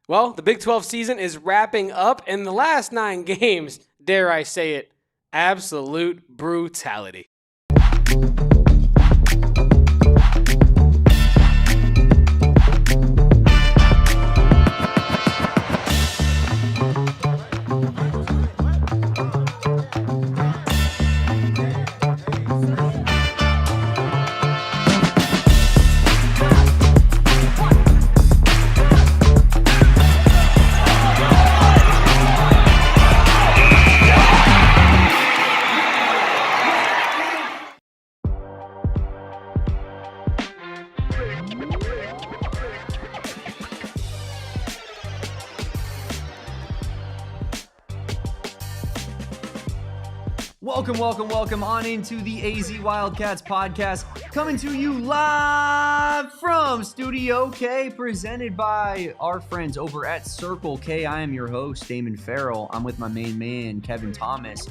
Well, the Big 12 season is wrapping up, and the last 9 games, dare I say it, absolute brutality. Welcome on into the AZ Wildcats podcast, coming to you live from Studio K, presented by our friends over at Circle K. I am your host, Damon Fairall. I'm with my main man, Kevin Thomas.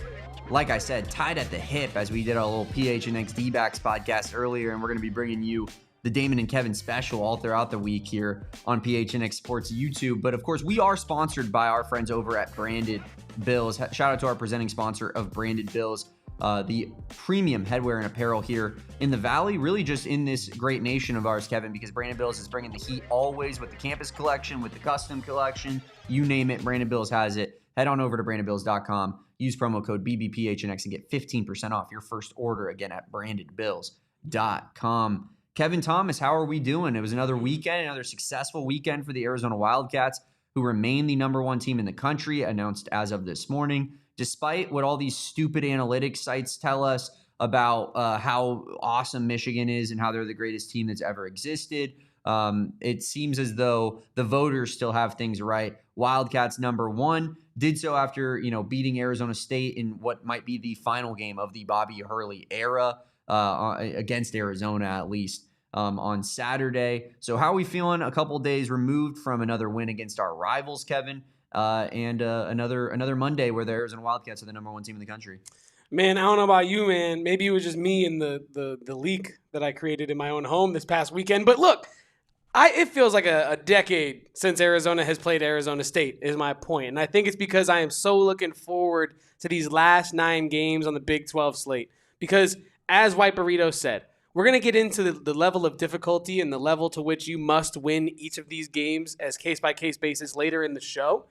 Like I said, tied at the hip as we did our little PHNX D-backs podcast earlier, and we're going to be bringing you the Damon and Kevin special all throughout the week here on PHNX Sports YouTube. But of course, we are sponsored by our friends over at Branded Bills. Shout out to our presenting sponsor of Branded Bills, the premium headwear and apparel here in the Valley, really just in this great nation of ours, Kevin, because Branded Bills is bringing the heat always with the campus collection, with the custom collection, you name it, Branded Bills has it. Head on over to brandedbills.com, use promo code BBPHNX and get 15% off your first order, again, at brandedbills.com. Kevin Thomas, how are we doing? It was another weekend, another successful weekend for the Arizona Wildcats, who remain the number 1 team in the country, announced as of this morning. Despite what all these stupid analytics sites tell us about how awesome Michigan is and how they're the greatest team that's ever existed, it seems as though the voters still have things right. Wildcats number 1 did so after beating Arizona State in what might be the final game of the Bobby Hurley era. Against Arizona, at least on Saturday. So how are we feeling a couple days removed from another win against our rivals, Kevin, and another Monday where the Arizona Wildcats are the number 1 team in the country? Man, I don't know about you, man. Maybe it was just me and the leak that I created in my own home this past weekend. But look, it feels like a decade since Arizona has played Arizona State, is my point. And I think it's because I am so looking forward to these last 9 games on the Big 12 slate. Because as White Burrito said, we're going to get into the level of difficulty and the level to which you must win each of these games as case-by-case basis later in the show.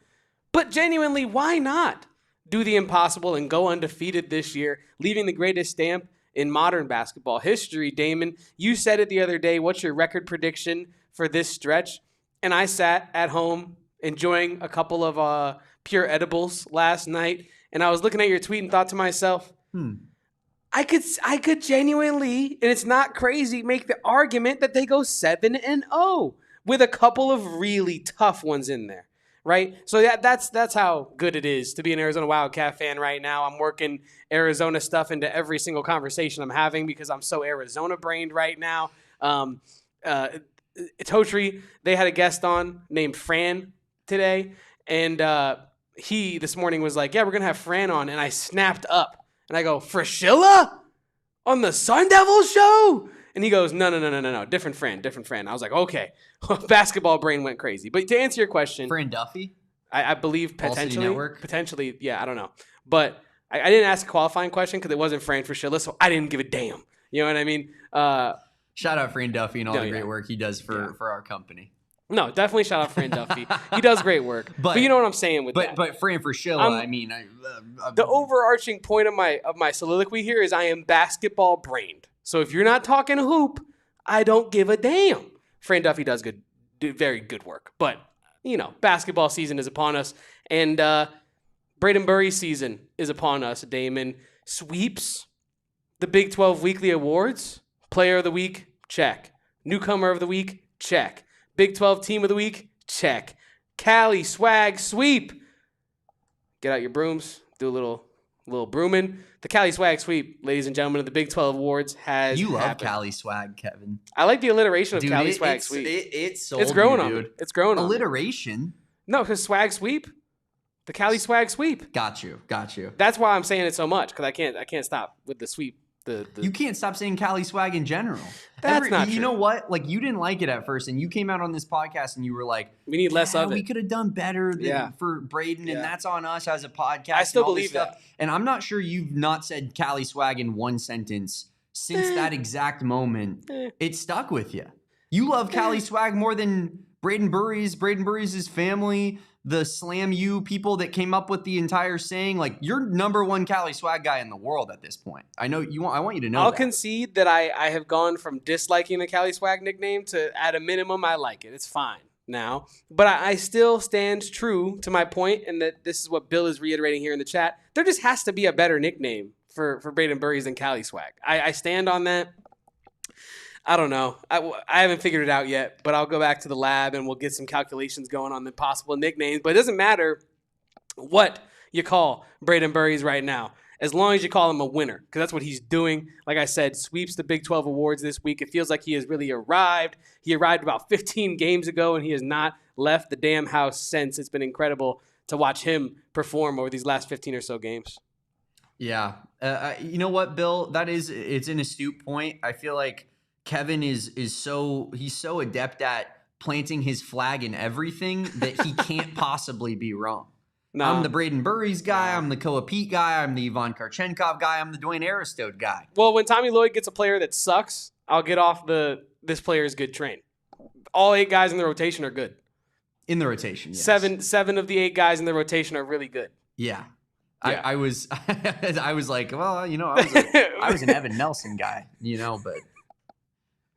But genuinely, why not do the impossible and go undefeated this year, leaving the greatest stamp in modern basketball history? Damon, you said it the other day. What's your record prediction for this stretch? And I sat at home enjoying a couple of pure edibles last night, and I was looking at your tweet and thought to myself, I could genuinely, and it's not crazy, make the argument that they go 7-0 with a couple of really tough ones in there, right? So that's how good it is to be an Arizona Wildcat fan right now. I'm working Arizona stuff into every single conversation I'm having because I'm so Arizona brained right now. Totri, they had a guest on named Fran today, and he this morning was like, yeah, we're going to have Fran on, and I snapped up. And I go, Frashilla on the Sun Devils show? And he goes, no, different Fran. I was like, okay. Basketball brain went crazy. But to answer your question. Fran Duffy? I believe potentially, yeah, I don't know. But I didn't ask a qualifying question because it wasn't Fran Frashilla, so I didn't give a damn. You know what I mean? Shout out Fran Duffy and all the great work he does for our company. No, definitely shout out Fran Duffy. He does great work. But you know what I'm saying with that. But Fran Frashilla, the overarching point of my soliloquy here is I am basketball brained. So if you're not talking hoop, I don't give a damn. Fran Duffy does very good work. But, basketball season is upon us. And Peat and Burries season is upon us, Damon. Sweeps, the Big 12 weekly awards, Player of the Week, check. Newcomer of the Week, check. Big 12 Team of the Week, check. Cali-Swag sweep. Get out your brooms, do a little brooming. The Cali-Swag sweep, ladies and gentlemen, of the Big 12 Awards has You love happened. Cali-Swag, Kevin. I like the alliteration of Cali-Swag sweep. It's growing you, on dude. me. It's growing on me. Alliteration? No, because swag sweep. The Cali-Swag sweep. Got you. That's why I'm saying it so much, because I can't stop with the sweep You can't stop saying Cali-Swag in general. That's not true. You know what? Like, you didn't like it at first, and you came out on this podcast and you were like, we need less of it. We could have done better for Brayden, and that's on us as a podcast. I still believe that. And I'm not sure you've not said Cali-Swag in one sentence since that exact moment. It stuck with you. You love Cali-Swag more than Brayden Burries' family, the Slam U people that came up with the entire saying. Like, you're number one Cali-Swag guy in the world at this point. I know you want. I want you to know. I'll concede that I have gone from disliking the Cali-Swag nickname to, at a minimum, I like it. It's fine now, but I still stand true to my point, and that this is what Bill is reiterating here in the chat. There just has to be a better nickname for Brayden Burries than Cali-Swag. I stand on that. I don't know. I haven't figured it out yet, but I'll go back to the lab and we'll get some calculations going on the possible nicknames. But it doesn't matter what you call Brayden Burries right now, as long as you call him a winner, because that's what he's doing. Like I said, sweeps the Big 12 awards this week. It feels like he has really arrived. He arrived about 15 games ago, and he has not left the damn house since. It's been incredible to watch him perform over these last 15 or so games. Yeah. You know what, Bill? It's an astute point. I feel like Kevin he's so adept at planting his flag in everything that he can't possibly be wrong. No. I'm the Brayden Burries guy. No. I'm the Peat guy. I'm the Ivan Karchenkov guy. I'm the Dwayne Aristode guy. Well, when Tommy Lloyd gets a player that sucks, I'll get off this player is good train. All 8 guys in the rotation are good. In the rotation, yes. 7 of the 8 guys in the rotation are really good. Yeah. I was I was like, well, you know, I was an Evan Nelson guy, you know, but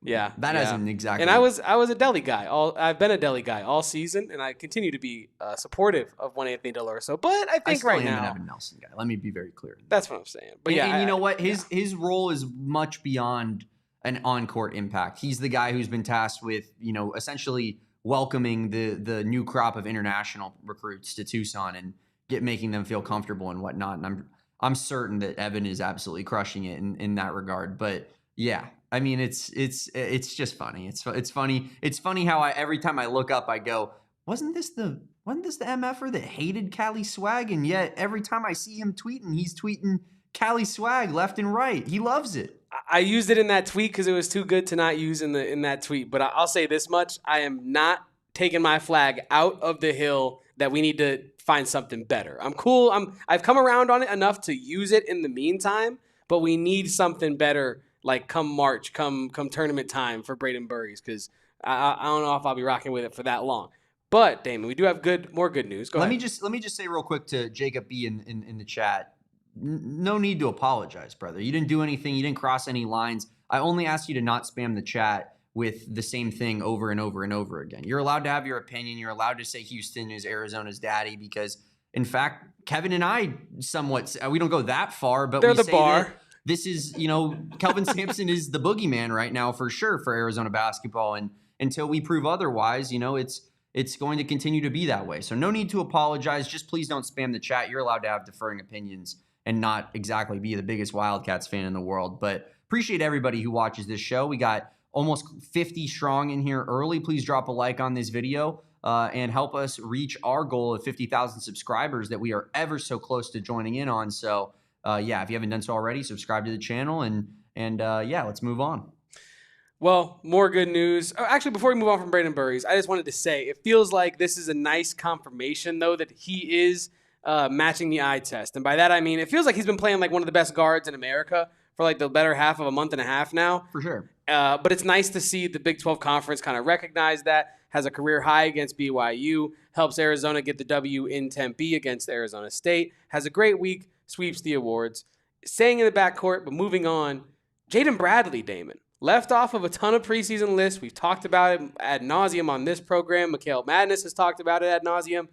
yeah, that hasn't exactly. And I was a Delhi guy. I've been a Delhi guy all season, and I continue to be supportive of one Anthony Delorso. But I think right now, I'm an Evan Nelson guy. Let me be very clear. That's what I'm saying. But and you know what? His role is much beyond an on-court impact. He's the guy who's been tasked with, you know, essentially welcoming the new crop of international recruits to Tucson and making them feel comfortable and whatnot. And I'm certain that Evan is absolutely crushing it in that regard. But yeah. I mean, it's just funny. It's funny. It's funny how every time I look up, I go, wasn't this the MFer that hated Cali-Swag? And yet every time I see him tweeting, he's tweeting Cali-Swag left and right. He loves it. I used it in that tweet because it was too good to not use in that tweet. But I'll say this much: I am not taking my flag out of the hill that we need to find something better. I'm cool. I've come around on it enough to use it in the meantime, but we need something better. Like come March, come tournament time for Brayden Burries, because I don't know if I'll be rocking with it for that long. But Damon, we do have more good news. Go ahead. Let me just say real quick to Jacob B in the chat. No need to apologize, brother. You didn't do anything. You didn't cross any lines. I only asked you to not spam the chat with the same thing over and over and over again. You're allowed to have your opinion. You're allowed to say Houston is Arizona's daddy because, in fact, Kevin and I somewhat we don't go that far, but they're we the bar. This is, you know, Kelvin Sampson is the boogeyman right now for sure for Arizona basketball. And until we prove otherwise, you know, it's going to continue to be that way. So no need to apologize. Just please don't spam the chat. You're allowed to have differing opinions and not exactly be the biggest Wildcats fan in the world. But appreciate everybody who watches this show. We got almost 50 strong in here early. Please drop a like on this video and help us reach our goal of 50,000 subscribers that we are ever so close to joining in on. So, yeah, if you haven't done so already, subscribe to the channel and yeah, let's move on. Well, more good news. Actually, before we move on from Brayden Burries, I just wanted to say it feels like this is a nice confirmation, though, that he is matching the eye test. And by that, I mean it feels like he's been playing like one of the best guards in America for like the better half of a month and a half now. For sure. But it's nice to see the Big 12 Conference kind of recognize that, has a career high against BYU, helps Arizona get the W in Tempe against Arizona State, has a great week, sweeps the awards. Staying in the backcourt, but moving on, Jaden Bradley, Damon, left off of a ton of preseason lists. We've talked about it ad nauseum on this program. Mikhail Madness has talked about it ad nauseum.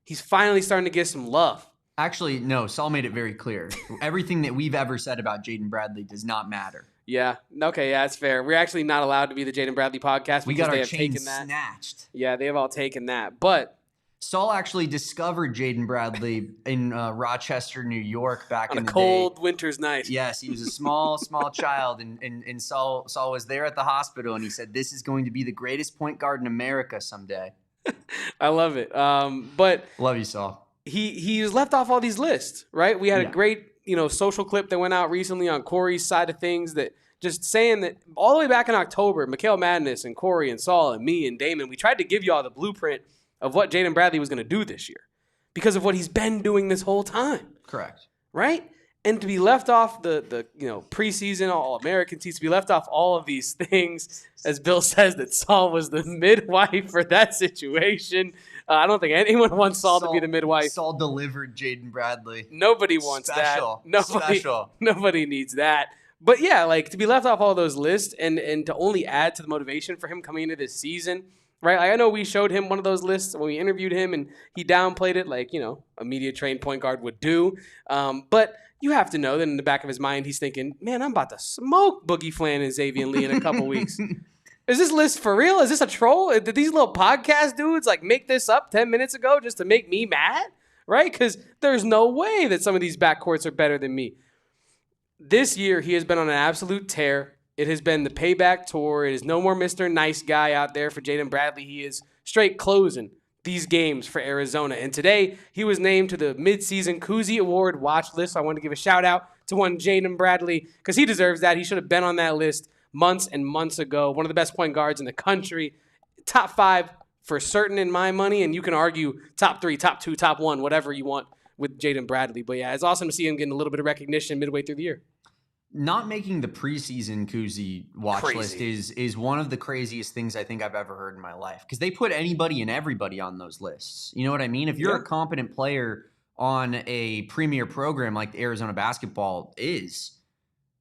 He's finally starting to get some love. Actually, no, Saul made it very clear. Everything that we've ever said about Jaden Bradley does not matter. Yeah. Okay, yeah, that's fair. We're actually not allowed to be the Jaden Bradley podcast because they have taken that. Snatched. Yeah, they have all taken that. But Saul actually discovered Jaden Bradley in Rochester, New York back in the day. On a cold winter's night. Yes, he was a small child, and Saul was there at the hospital, and he said, this is going to be the greatest point guard in America someday. I love it. But love you, Saul. He was left off all these lists, right? We had a great social clip that went out recently on Corey's side of things that just saying that all the way back in October, Mikhail Madness and Corey and Saul and me and Damon, we tried to give you all the blueprint of what Jaden Bradley was going to do this year because of what he's been doing this whole time. Correct. Right? And to be left off the preseason All-American teams, to be left off all of these things, as Bill says, that Saul was the midwife for that situation. I don't think anyone wants Saul to be the midwife. Saul delivered Jaden Bradley. Nobody wants that. Nobody needs that. But yeah, like to be left off all those lists and to only add to the motivation for him coming into this season, right? Like I know we showed him one of those lists when we interviewed him and he downplayed it like, a media trained point guard would do. But you have to know that in the back of his mind, he's thinking, man, I'm about to smoke Boogie Flan and Xavier Lee in a couple weeks. Is this list for real? Is this a troll? Did these little podcast dudes like make this up 10 minutes ago just to make me mad? Right? Because there's no way that some of these backcourts are better than me. This year, he has been on an absolute tear. It has been the payback tour. It is no more Mr. Nice Guy out there for Jaden Bradley. He is straight closing these games for Arizona. And today, he was named to the midseason Cousy Award watch list. So I want to give a shout out to one Jaden Bradley because he deserves that. He should have been on that list months and months ago. One of the best point guards in the country. Top 5 for certain in my money. And you can argue top 3, top 2, top 1, whatever you want with Jaden Bradley. But yeah, it's awesome to see him getting a little bit of recognition midway through the year. Not making the preseason Cousy watch list is one of the craziest things I think I've ever heard in my life. Because they put anybody and everybody on those lists. You know what I mean? If you're a competent player on a premier program like the Arizona basketball is,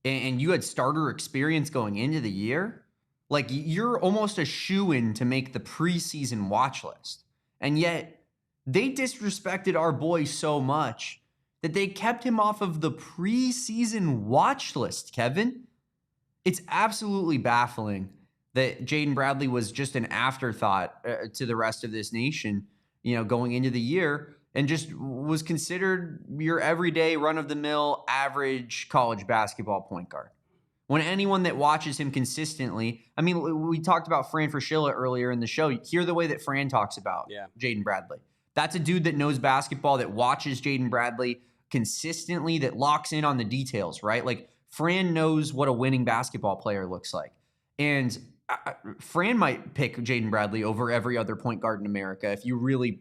and you had starter experience going into the year, like you're almost a shoo-in to make the preseason watch list. And yet they disrespected our boy so much that they kept him off of the preseason watch list, Kevin. It's absolutely baffling that Jaden Bradley was just an afterthought to the rest of this nation, going into the year and just was considered your everyday run-of-the-mill average college basketball point guard. When anyone that watches him consistently, I mean, we talked about Fran Fraschilla earlier in the show. Hear the way that Fran talks about Jaden Bradley. That's a dude that knows basketball, that watches Jaden Bradley consistently, that locks in on the details, right? Like Fran knows what a winning basketball player looks like. And Fran might pick Jaden Bradley over every other point guard in America if you really,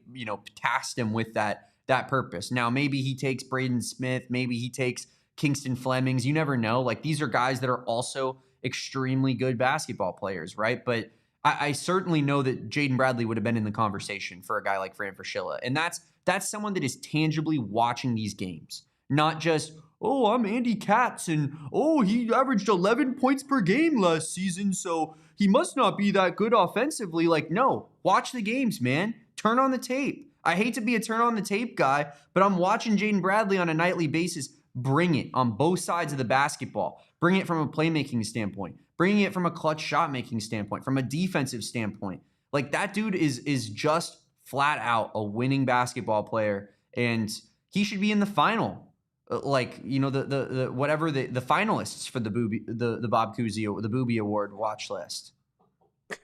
tasked him with that purpose. Now, maybe he takes Brayden Smith, maybe he takes Kingston Flemings. You never know. Like these are guys that are also extremely good basketball players, right? But I certainly know that Jaden Bradley would have been in the conversation for a guy like Fran Fraschilla. And that's someone that is tangibly watching these games, not just, oh, I'm Andy Katz, and oh, he averaged 11 points per game last season, so he must not be that good offensively. Like, no, watch the games, man. Turn on the tape. I hate to be a turn on the tape guy, but I'm watching Jaden Bradley on a nightly basis. Bring it on both sides of the basketball. Bring it from a playmaking standpoint. Bringing it from a clutch shot-making standpoint, from a defensive standpoint. Like, that dude is just flat out a winning basketball player, and he should be in the final. The whatever the finalists for the Bob Cousy or the Booby Award watch list.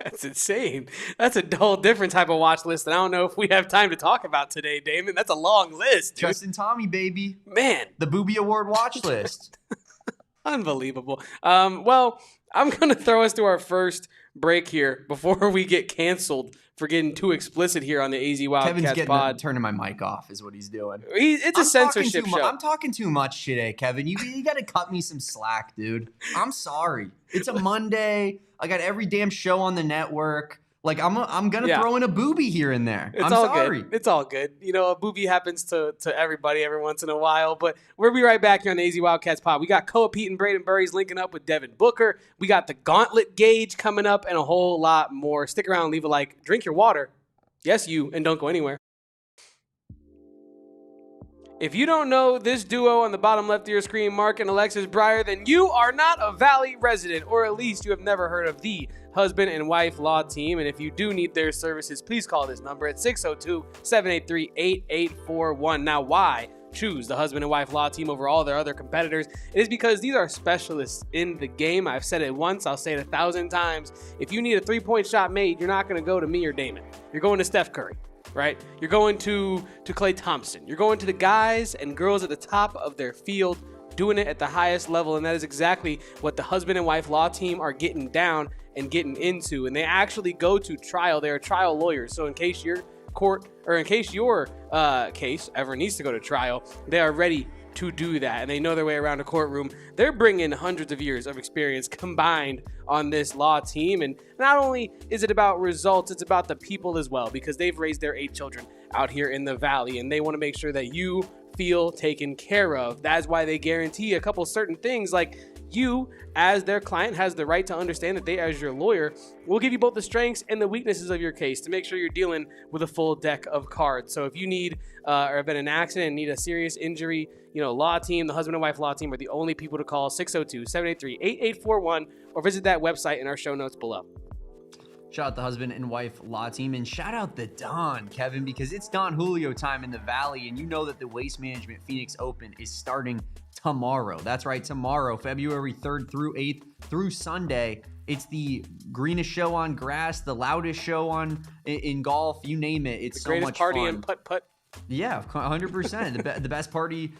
That's insane. That's a whole different type of watch list that I don't know if we have time to talk about today, Damon. That's a long list, dude. Justin Tommy, baby. Man. The Booby Award watch list. Unbelievable. Well, I'm going to throw us to our first break here before we get canceled for getting too explicit here on the AZ Wildcats pod. Turning my mic off is what he's doing. It's a censorship show. I'm talking too much today, Kevin. You got to cut me some slack, dude. I'm sorry. It's a Monday. I got every damn show on the network. Like, I'm going to throw in a booby here and there. I'm sorry. Good. It's all good. A booby happens to everybody every once in a while. But we'll be right back here on the AZ Wildcats pod. We got Peat and Brayden Burries linking up with Devin Booker. We got the Gauntlet Gauge coming up and a whole lot more. Stick around, leave a like, drink your water. Yes, you, and don't go anywhere. If you don't know this duo on the bottom left of your screen, Mark and Alexis Breyer, then you are not a Valley resident, or at least you have never heard of the husband and wife law team. And if you do need their services, please call this number at 602-783-8841. Now, why choose the husband and wife law team over all their other competitors? It is because these are specialists in the game. I've said it once, I'll say it 1,000 times. If you need a 3-point shot made, you're not going to go to me or Damon. You're going to Steph Curry. right? You're going to Klay Thompson. You're going to the guys and girls at the top of their field, doing it at the highest level, and that is exactly what the husband and wife law team are getting down and getting into. And they actually go to trial. They're trial lawyers. So in case your case ever needs to go to trial, they are ready to do that, and they know their way around a courtroom. They're bringing hundreds of years of experience combined on this law team, and not only is it about results, it's about the people as well, because they've raised their 8 children out here in the valley, and they want to make sure that you feel taken care of. That's why they guarantee a couple certain things, like you as their client has the right to understand that they, as your lawyer, will give you both the strengths and the weaknesses of your case to make sure you're dealing with a full deck of cards. So if you need or have been in an accident and need a serious injury, law team, the husband and wife law team are the only people to call. 602-783-8841, or visit that website in our show notes below. Shout out the husband and wife law team, and shout out the Don, Kevin, because it's Don Julio time in the Valley, and you know that the Waste Management Phoenix Open is starting tomorrow. That's right, tomorrow, February 3rd through 8th through Sunday. It's the greenest show on grass, the loudest show in golf, you name it. It's so much fun. The greatest party in putt-putt. Yeah, 100%. the best party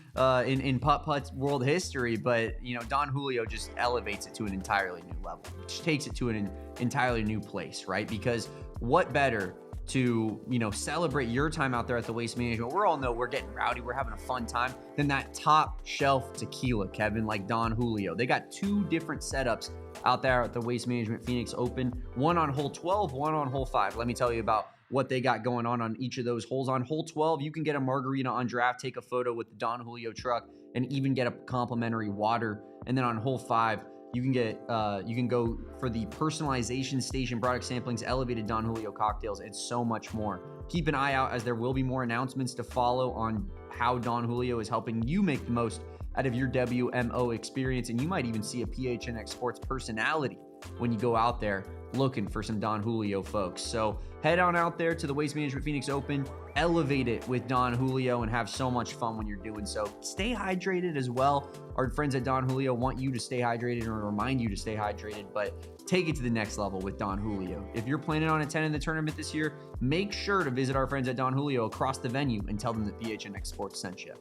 in putt-putt world history, but Don Julio just elevates it to an entirely new level. Just takes it to an entirely new place, right? Because what better to celebrate your time out there at the Waste Management? We all know we're getting rowdy, we're having a fun time, than that top shelf tequila, Kevin, like Don Julio. They got 2 different setups out there at the Waste Management Phoenix Open, one on hole 12, one on hole 5. Let me tell you about what they got going on each of those holes. On hole 12, you can get a margarita on draft, take a photo with the Don Julio truck, and even get a complimentary water. And then on hole 5, you can go for the personalization station, product samplings, elevated Don Julio cocktails, and so much more. Keep an eye out, as there will be more announcements to follow on how Don Julio is helping you make the most out of your WMO experience. And you might even see a PHNX Sports personality when you go out there looking for some Don Julio folks. So head on out there to the Waste Management Phoenix Open, elevate it with Don Julio, and have so much fun when you're doing so. Stay hydrated as well. Our friends at Don Julio want you to stay hydrated, or remind you to stay hydrated, but take it to the next level with Don Julio. If you're planning on attending the tournament this year, make sure to visit our friends at Don Julio across the venue and tell them that PHNX Sports sent you.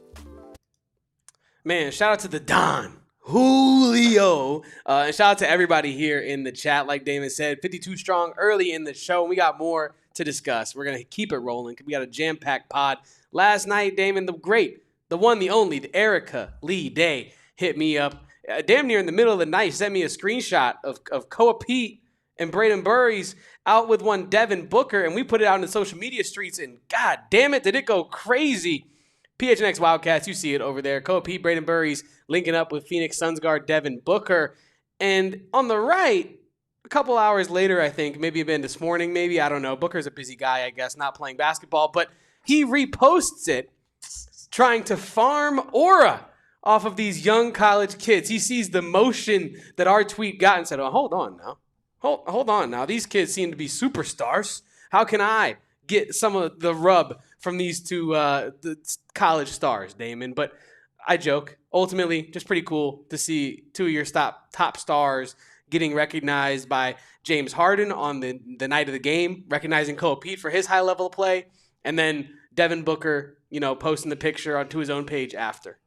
Man, shout out to the Don Julio. And shout out to everybody here in the chat. Like Damon said, 52 strong early in the show. We got more to discuss. We're going to keep it rolling. We got a jam-packed pod. Last night, Damon, the great, the one, the only, the Erica Lee Day hit me up. Damn near in the middle of the night, sent me a screenshot of Peat and Peat and Burries out with one Devin Booker, and we put it out in the social media streets, and god damn it, did it go crazy. PHNX Wildcats, you see it over there. Peat, Brayden Burries linking up with Phoenix Suns guard Devin Booker. And on the right, a couple hours later, I think, maybe even this morning, maybe, I don't know. Booker's a busy guy, I guess, not playing basketball. But he reposts it, trying to farm aura off of these young college kids. He sees the motion that our tweet got and said, oh, hold on now. Hold on now. These kids seem to be superstars. How can I get some of the rub from these two the college stars, Damon? But I joke. Ultimately, just pretty cool to see 2 of your top stars getting recognized by James Harden on the night of the game, recognizing Peat for his high level of play, and then Devin Booker, posting the picture onto his own page after.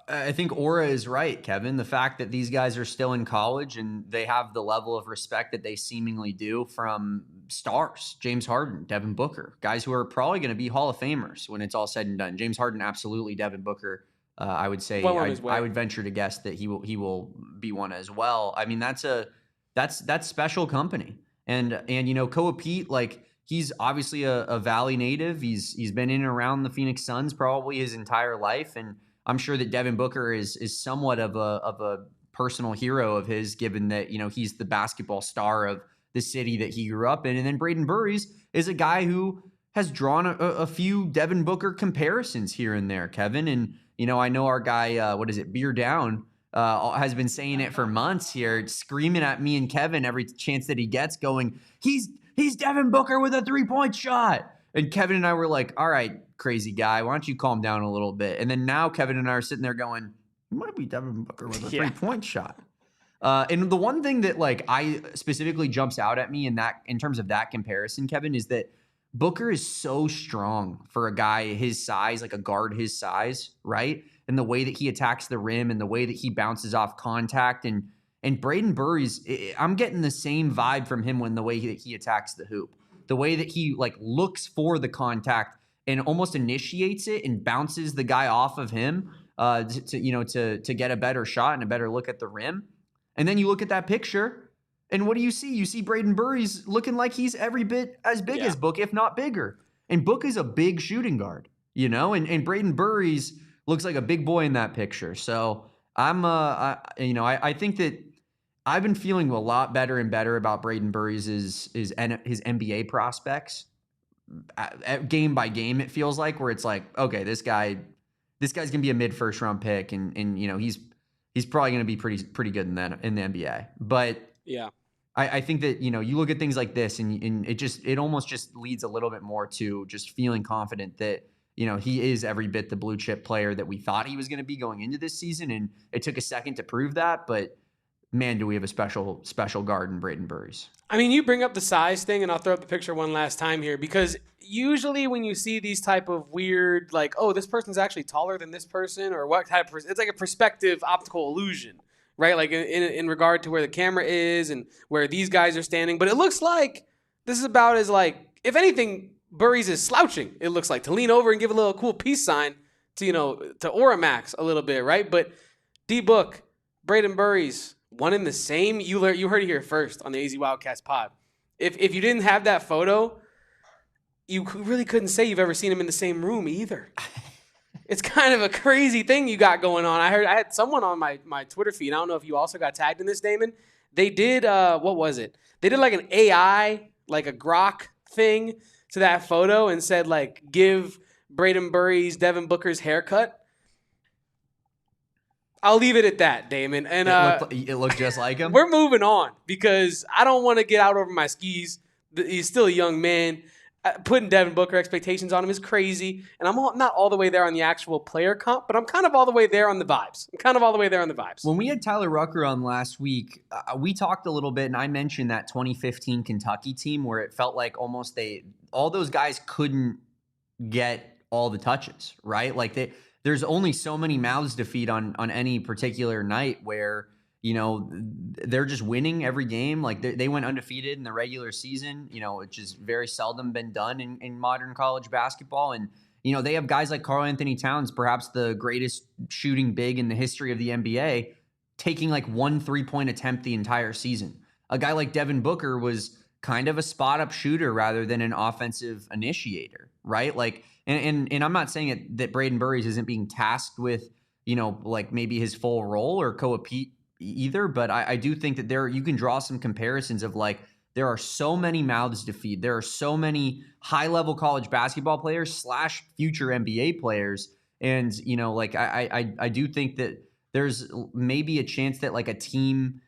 I think aura is right, Kevin. The fact that these guys are still in college and they have the level of respect that they seemingly do from stars, James Harden, Devin Booker, guys who are probably going to be Hall of Famers when it's all said and done. James Harden, absolutely. Devin Booker, I would say, I would venture to guess that he will be one as well. I mean, that's special company. And Peat, like, he's obviously a Valley native. He's been in and around the Phoenix Suns probably his entire life, and I'm sure that Devin Booker is somewhat of a personal hero of his, given that he's the basketball star of the city that he grew up in. And then Brayden Burries is a guy who has drawn a few Devin Booker comparisons here and there, Kevin. And I know our guy, Beer Down, has been saying it for months here, screaming at me and Kevin every chance that he gets, going, he's Devin Booker with a 3-point shot. And Kevin and I were like, all right, crazy guy, why don't you calm down a little bit? And then now Kevin and I are sitting there going, it might be Devin Booker with a 3-point shot. And the one thing that I specifically jumps out at me in terms of that comparison, Kevin, is that Booker is so strong for a guy his size, like a guard his size, right? And the way that he attacks the rim and the way that he bounces off contact. And Brayden Burries, I'm getting the same vibe from him when the way that he attacks the hoop. The way that he like looks for the contact and almost initiates it and bounces the guy off of him to get a better shot and a better look at the rim. And then you look at that picture, and what do you see? You see Brayden Burries looking like he's every bit as big as Book, if not bigger. And Book is a big shooting guard, and Brayden Burries looks like a big boy in that picture. So I think that I've been feeling a lot better and better about Brayden Burries' his NBA prospects. Game by game, it feels like, where it's like, okay, this guy's gonna be a mid first round pick, and he's probably gonna be pretty good in the NBA. But yeah, I think that you look at things like this, and it almost just leads a little bit more to just feeling confident that he is every bit the blue chip player that we thought he was going to be going into this season, and it took a second to prove that. But man, do we have a special guard in Brayden Burries. I mean, you bring up the size thing, and I'll throw up the picture one last time here, because usually when you see these type of weird, like, oh, this person's actually taller than this person, or what type of, it's like a perspective optical illusion, right? Like in regard to where the camera is and where these guys are standing. But it looks like this is about as like, if anything, Burries is slouching. It looks like to lean over and give a little cool peace sign to, to Oramax a little bit, right? But D-Book, Brayden Burries, one in the same. You heard it here first on the AZ Wildcats pod. If you didn't have that photo, you really couldn't say you've ever seen him in the same room either. It's kind of a crazy thing you got going on. I had someone on my Twitter feed. I don't know if you also got tagged in this, Damon. They did what was it? They did like an AI, like a Grok thing to that photo and said like, give Brayden Burries Devin Booker's haircut. I'll leave it at that, Damon. And it looked just like him. We're moving on because I don't want to get out over my skis. He's still a young man. Putting Devin Booker expectations on him is crazy. And I'm not all the way there on the actual player comp, but I'm kind of all the way there on the vibes. When we had Tyler Rucker on last week, we talked a little bit, and I mentioned that 2015 Kentucky team where it felt like almost all those guys couldn't get all the touches, right? Like there's only so many mouths to feed on any particular night where, they're just winning every game. Like they went undefeated in the regular season, which is very seldom been done in modern college basketball. And, they have guys like Karl Anthony Towns, perhaps the greatest shooting big in the history of the NBA, taking like 1 3-point attempt the entire season. A guy like Devin Booker was kind of a spot up shooter rather than an offensive initiator, right? Like, and I'm not saying that Brayden Burries isn't being tasked with, like maybe his full role or Peat either, but I do think that you can draw some comparisons of like, there are so many mouths to feed. There are so many high-level college basketball players / future NBA players. And, I do think that there's maybe a chance that like a team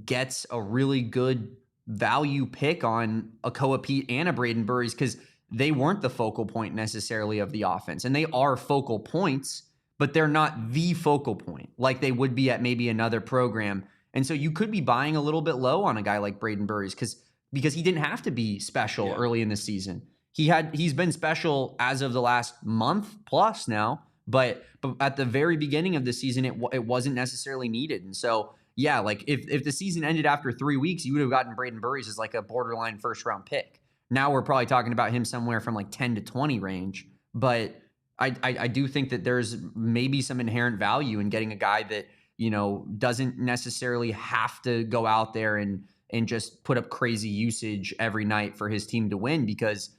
gets a really good value pick on a Peat and a Brayden Burries because they weren't the focal point necessarily of the offense. And they are focal points, but they're not the focal point like they would be at maybe another program. And so you could be buying a little bit low on a guy like Brayden Burries because he didn't have to be special early in the season. He's been special as of the last month plus now, but at the very beginning of the season, it wasn't necessarily needed. And so, yeah, like if the season ended after 3 weeks, you would have gotten Brayden Burries as like a borderline first round pick. Now we're probably talking about him somewhere from like 10 to 20 range, but I do think that there's maybe some inherent value in getting a guy that, doesn't necessarily have to go out there and just put up crazy usage every night for his team to win because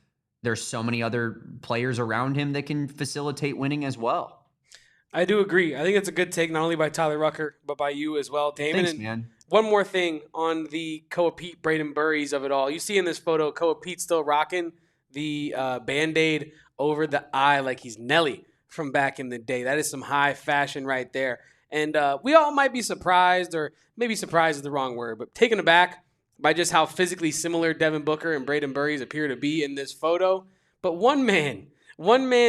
there's so many other players around him that can facilitate winning as well. I do agree. I think it's a good take, not only by Tyler Rucker, but by you as well, Damon. Thanks, man. One more thing on the Peat Brayden Burries of it all. You see in this photo, Peat still rocking the Band-Aid over the eye like he's Nelly from back in the day. That is some high fashion right there. And we all might be surprised, or maybe surprised is the wrong word, but taken aback by just how physically similar Devin Booker and Brayden Burries appear to be in this photo. But one man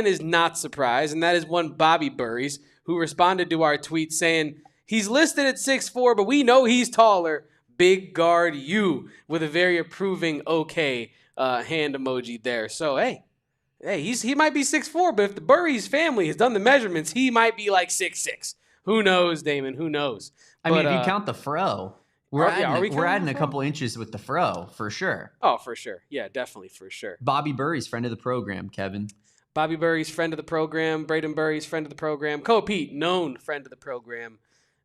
is not surprised, and that is one Bobby Burries, who responded to our tweet saying, he's listed at 6'4", but we know he's taller. Big guard you, with a very approving okay hand emoji there. So, hey, he might be 6'4", but if the Burries family has done the measurements, he might be like 6'6". Who knows, Damon? Who knows? I mean, if you count the fro, we're adding a couple inches with the fro for sure. Oh, for sure. Yeah, definitely for sure. Bobby Burries, friend of the program, Kevin. Bobby Burries, friend of the program. Brayden Burries, friend of the program. Peat, known friend of the program.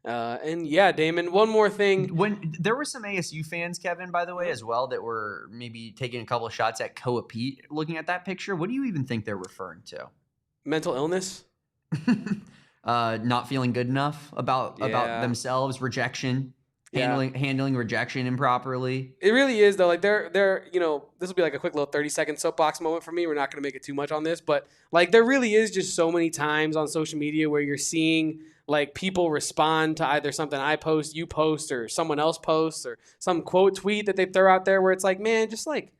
And yeah, Damon, one more thing. When there were some ASU fans, Kevin, by the way, as well, that were maybe taking a couple of shots at Pete looking at that picture. What do you even think they're referring to? Mental illness? Not feeling good enough about themselves, rejection, handling rejection improperly. It really is though. Like they're this will be like a quick little 30-second soapbox moment for me. We're not going to make it too much on this, but like there really is just so many times on social media where you're seeing like people respond to either something I post, you post, or someone else posts, or some quote tweet that they throw out there where it's like, man, just like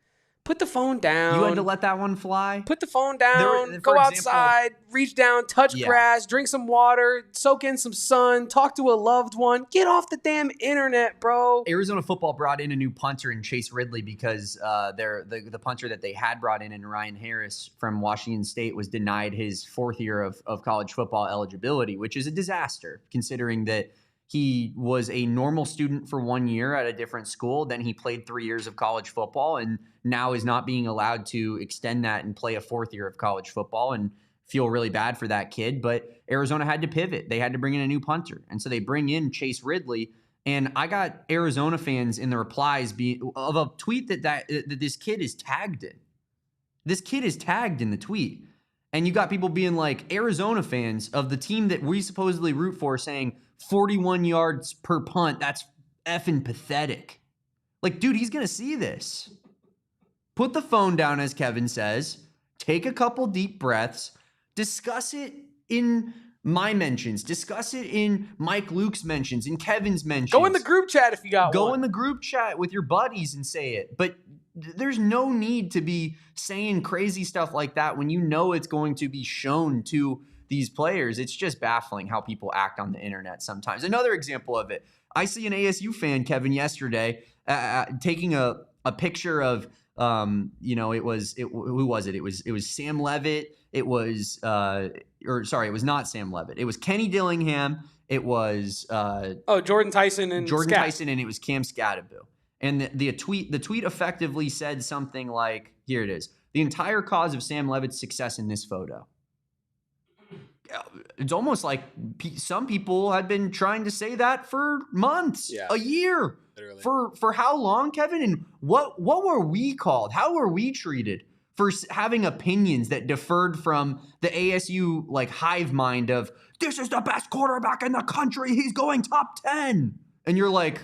put the phone down. You had to let that one fly? Put the phone down, go outside, reach down, touch grass, drink some water, soak in some sun, talk to a loved one. Get off the damn internet, bro. Arizona football brought in a new punter in Chase Ridley because the punter that they had brought in Ryan Harris from Washington State was denied his fourth year of college football eligibility, which is a disaster considering that he was a normal student for 1 year at a different school. Then he played 3 years of college football and now is not being allowed to extend that and play a fourth year of college football, and feel really bad for that kid. But Arizona had to pivot. They had to bring in a new punter. And so they bring in Chase Ridley. And I got Arizona fans in the replies of a tweet that this kid is tagged in. This kid is tagged in the tweet. And you got people being like, Arizona fans of the team that we supposedly root for saying 41 yards per punt, that's effing pathetic. Like, dude, he's going to see this. Put the phone down, as Kevin says. Take a couple deep breaths. Discuss it in my mentions. Discuss it in Mike Luke's mentions, in Kevin's mentions. Go in the group chat if you got one. Go in the group chat with your buddies and say it. But there's no need to be saying crazy stuff like that when you know it's going to be shown to these players. It's just baffling how people act on the internet sometimes. Another example of it, I see an ASU fan, Kevin, yesterday taking a picture of, who was it? It was Sam Levitt. It was, it was not Sam Levitt. It was Kenny Dillingham. It was Jordan Tyson, and it was Cam Scattaboo. And the tweet effectively said something like, here it is, the entire cause of Sam Levitt's success in this photo. It's almost like some people had been trying to say that for months, a year. Literally. For how long, Kevin? And what were we called? How were we treated for having opinions that differed from the ASU like hive mind of, this is the best quarterback in the country, he's going top 10? And you're like,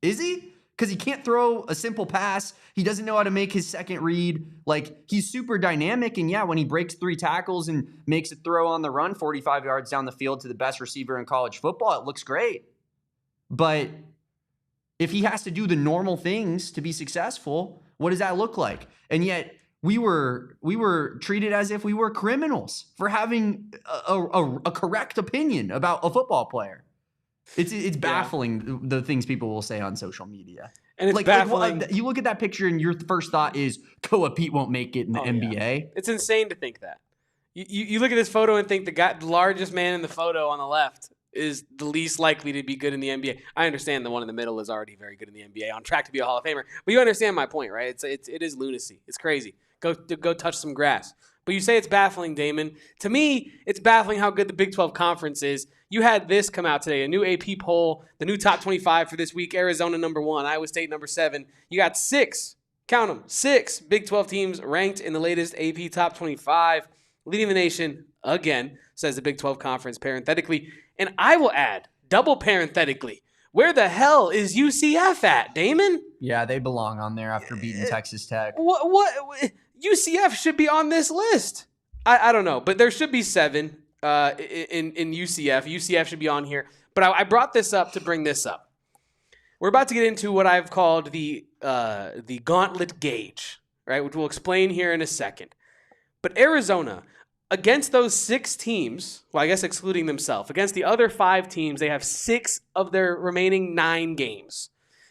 is he? Because he can't throw a simple pass. He doesn't know how to make his second read. Like, he's super dynamic. And yeah, when he breaks 3 tackles and makes a throw on the run 45 yards down the field to the best receiver in college football, it looks great. But if he has to do the normal things to be successful, what does that look like? And yet we were treated as if we were criminals for having a correct opinion about a football player. It's baffling the things people will say on social media. And it's baffling. You look at that picture and your first thought is, Pete won't make it in the NBA. Yeah. It's insane to think that. You look at this photo and think the largest man in the photo on the left is the least likely to be good in the NBA. I understand the one in the middle is already very good in the NBA, on track to be a Hall of Famer. But you understand my point, right? It is lunacy. It's crazy. Go touch some grass. But you say it's baffling, Damon. To me, it's baffling how good the Big 12 Conference is. You had this come out today, a new AP poll, the new top 25 for this week. Arizona number 1, Iowa State number 7. You got 6, count them, 6 Big 12 teams ranked in the latest AP top 25. Leading the nation again, says the Big 12 Conference parenthetically. And I will add, double parenthetically, where the hell is UCF at, Damon? Yeah, they belong on there after beating Texas Tech. What? UCF should be on this list. I don't know, but there should be 7 in UCF. UCF should be on here. But I brought this up to bring this up. We're about to get into what I've called the Gauntlet Gauge, right, which we'll explain here in a second. But Arizona, against those 6 teams, well, I guess excluding themselves, against the other 5 teams, they have 6 of their remaining 9 games.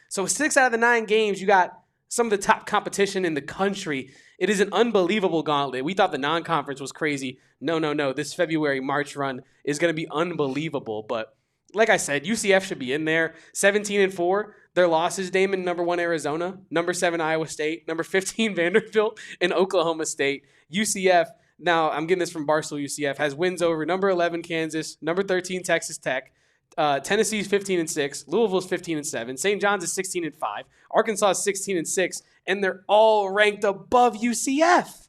So 6 out of the 9 games, you got some of the top competition in the country. It is an unbelievable gauntlet. We thought the non-conference was crazy. No. This February-March run is going to be unbelievable. But like I said, UCF should be in there. 17-4. Their losses, Damon, number 1 Arizona, number 7 Iowa State, number 15 Vanderbilt, and Oklahoma State. UCF, now I'm getting this from Barstool UCF, has wins over number 11 Kansas, number 13 Texas Tech, Tennessee's 15-6, Louisville's 15-7, St. John's is 16-5, Arkansas is 16-6, and they're all ranked above UCF.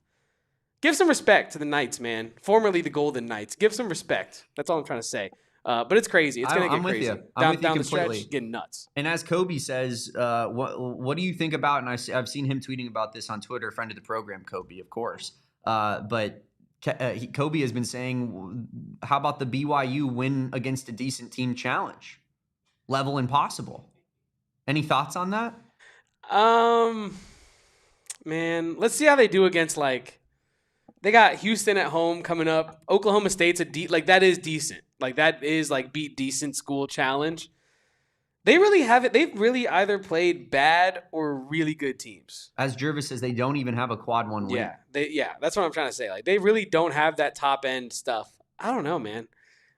Give some respect to the Knights, man. Formerly the Golden Knights. Give some respect. That's all I'm trying to say. But it's crazy. It's going to get crazy. I'm with you down the completely. stretch, getting nuts. And as Kobe says, what do you think about, and I've seen him tweeting about this on Twitter, friend of the program, Kobe, of course. But Kobe has been saying, how about the BYU win against a decent team challenge? Level impossible. Any thoughts on that? Man, let's see how they do against, like, they got Houston at home coming up. Oklahoma State's that is decent. Like, that is, like, beat decent school challenge. They really haven't. They've really either played bad or really good teams. As Jervis says, they don't even have a quad 1 win. Yeah, that's what I'm trying to say. Like, they really don't have that top end stuff. I don't know, man.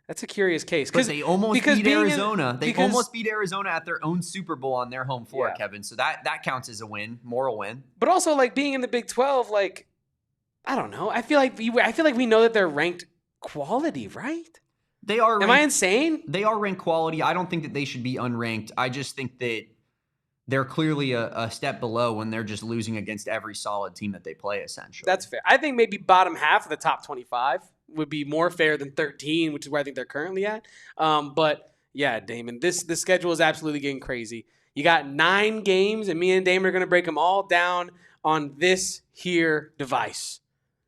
That's a curious case. Because they almost beat Arizona. They almost beat Arizona at their own Super Bowl on their home floor, Kevin. So that counts as a win, moral win. But also, like, being in the Big 12, like, I don't know. I feel like we know that they're ranked quality, right? They are. Am I insane? They are ranked quality. I don't think that they should be unranked. I just think that they're clearly a step below when they're just losing against every solid team that they play, essentially. That's fair. I think maybe bottom half of the top 25 would be more fair than 13, which is where I think they're currently at. But yeah, Damon, the schedule is absolutely getting crazy. You got 9 games, and me and Damon are going to break them all down on this here device,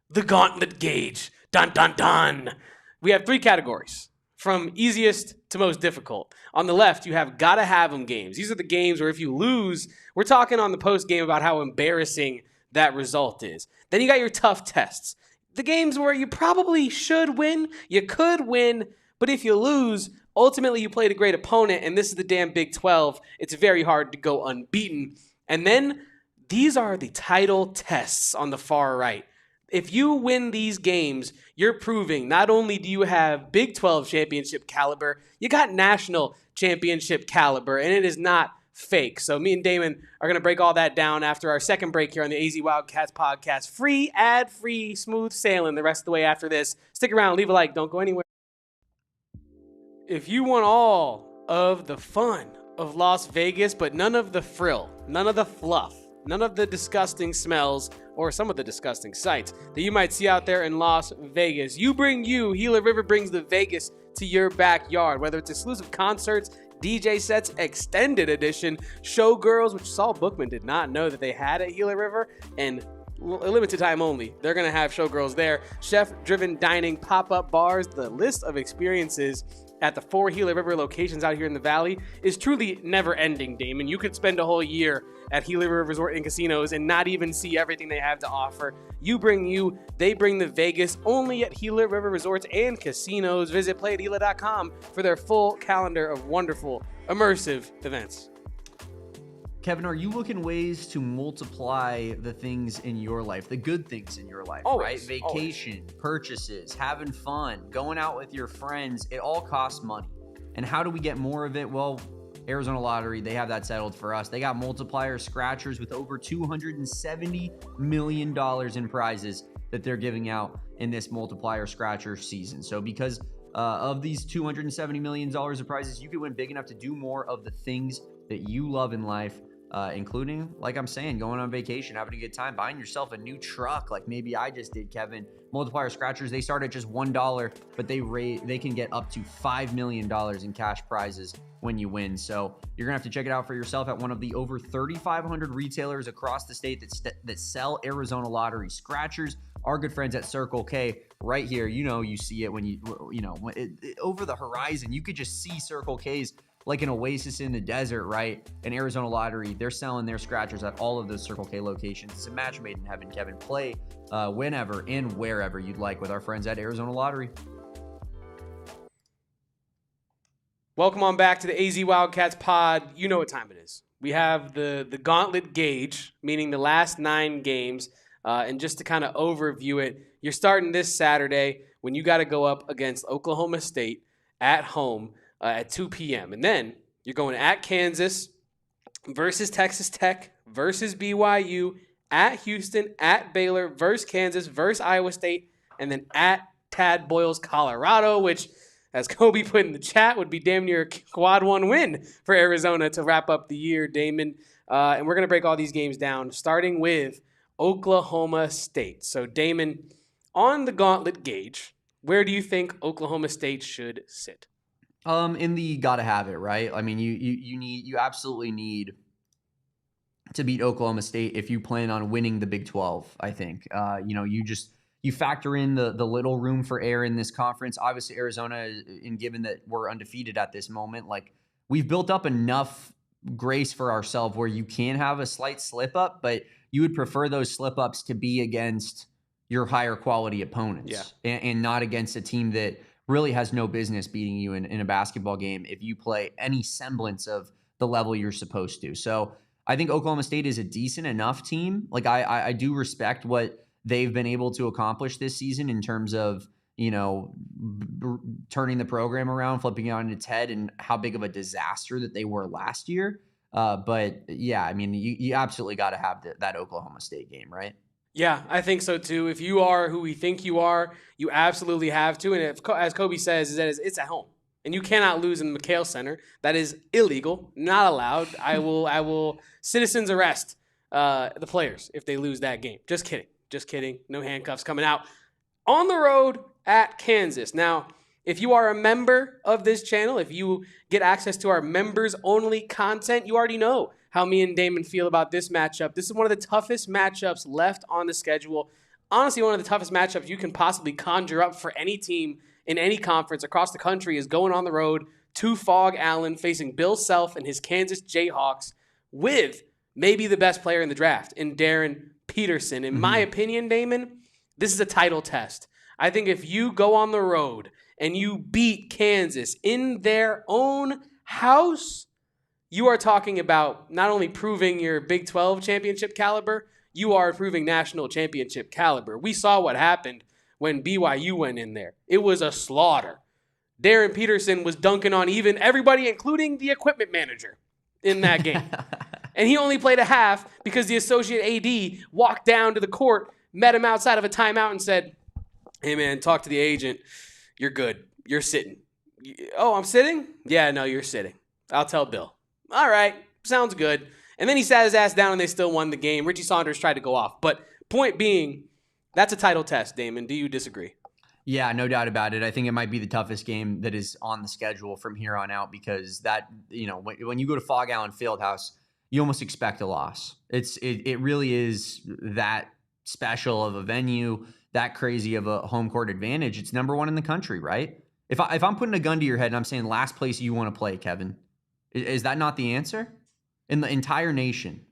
the Gauntlet Gauge. Dun, dun, dun. We have 3 categories, from easiest to most difficult. On the left, you have gotta have them games. These are the games where if you lose, we're talking on the post game about how embarrassing that result is. Then you got your tough tests. The games where you probably should win, you could win, but if you lose, ultimately you played a great opponent, and this is the damn Big 12. It's very hard to go unbeaten. And then these are the title tests on the far right. If you win these games, you're proving not only do you have Big 12 championship caliber, you got national championship caliber, and it is not fake. So me and Damon are going to break all that down after our second break here on the AZ Wildcats podcast. Free, ad-free, smooth sailing the rest of the way after this. Stick around, leave a like, don't go anywhere. If you want all of the fun of Las Vegas, but none of the frill, none of the fluff, none of the disgusting smells, or some of the disgusting sights that you might see out there in Las Vegas, Gila River brings the Vegas to your backyard. Whether it's exclusive concerts, DJ sets, extended edition, showgirls, which Saul Bookman did not know that they had at Gila River, and limited time only. They're going to have showgirls there. Chef-driven dining, pop-up bars, the list of experiences at the 4 Gila River locations out here in the Valley is truly never-ending, Damon. You could spend a whole year at Gila River Resort and Casinos and not even see everything they have to offer. They bring the Vegas, only at Gila River Resorts and Casinos. Visit playatgila.com for their full calendar of wonderful, immersive events. Kevin, are you looking ways to multiply the things in your life, the good things in your life, always, right? Vacation, purchases, having fun, going out with your friends, it all costs money. And how do we get more of it? Well, Arizona Lottery, they have that settled for us. They got multiplier scratchers with over $270 million in prizes that they're giving out in this multiplier scratcher season. So because of these $270 million of prizes, you can win big enough to do more of the things that you love in life, including, like I'm saying, going on vacation, having a good time, buying yourself a new truck like maybe I just did, Kevin. Multiplier scratchers, they start at just $1, but they can get up to $5 million in cash prizes when you win. So you're going to have to check it out for yourself at one of the over 3,500 retailers across the state that sell Arizona Lottery scratchers. Our good friends at Circle K right here, you see it when over the horizon. You could just see Circle K's like an oasis in the desert, right? And Arizona Lottery, they're selling their scratchers at all of those Circle K locations. It's a match made in heaven, Kevin. Play whenever and wherever you'd like with our friends at Arizona Lottery. Welcome on back to the AZ Wildcats pod. You know what time it is. we have the Gauntlet Gauge, meaning the last 9 games. And just to kind of overview it, you're starting this Saturday when you got to go up against Oklahoma State at home at 2 p.m. And then you're going at Kansas versus Texas Tech versus BYU, at Houston, at Baylor versus Kansas versus Iowa State, and then at Tad Boyle's Colorado, which, as Kobe put in the chat, would be damn near a quad 1 win for Arizona to wrap up the year, Damon. And we're going to break all these games down, starting with Oklahoma State. So, Damon, on the Gauntlet Gauge, where do you think Oklahoma State should sit? In the gotta have it, right? I mean, you absolutely need to beat Oklahoma State if you plan on winning the Big 12, I think. You factor in the little room for error in this conference. Obviously, Arizona, and given that we're undefeated at this moment, like, we've built up enough grace for ourselves where you can have a slight slip up, but you would prefer those slip ups to be against your higher quality opponents, and not against a team that really has no business beating you in a basketball game if you play any semblance of the level you're supposed to. So I think Oklahoma State is a decent enough team. Like, I do respect what they've been able to accomplish this season in terms of, turning the program around, flipping it on its head, and how big of a disaster that they were last year. But yeah, I mean, you absolutely got to have that Oklahoma State game, right? Yeah, I think so too. If you are who we think you are, you absolutely have to. And as Kobe says, it's at home, and you cannot lose in the McHale Center. That is illegal, not allowed. I will citizens arrest the players if they lose that game. Just kidding. No handcuffs coming out. On the road at Kansas. Now, if you are a member of this channel, if you get access to our members only content, you already know how me and Damon feel about this matchup. This is one of the toughest matchups left on the schedule. Honestly, one of the toughest matchups you can possibly conjure up for any team in any conference across the country is going on the road to Fog Allen, facing Bill Self and his Kansas Jayhawks, with maybe the best player in the draft in Darren Peterson. In my opinion, Damon, this is a title test. I think if you go on the road and you beat Kansas in their own house, you are talking about not only proving your Big 12 championship caliber, you are proving national championship caliber. We saw what happened when BYU went in there. It was a slaughter. Darren Peterson was dunking on even everybody, including the equipment manager, in that game. And he only played a half because the associate AD walked down to the court, met him outside of a timeout, and said, "Hey, man, talk to the agent. You're good. You're sitting." "Oh, I'm sitting?" "Yeah, no, you're sitting. I'll tell Bill." "All right, sounds good." And then he sat his ass down and they still won the game. Richie Saunders tried to go off. But point being, that's a title test, Damon. Do you disagree? Yeah, no doubt about it. I think it might be the toughest game that is on the schedule from here on out, because that, when you go to Fog Allen Fieldhouse, you almost expect a loss. It really is that special of a venue, that crazy of a home court advantage. It's number 1 in the country, right? If I'm putting a gun to your head and I'm saying last place you want to play, Kevin, is that not the answer in the entire nation?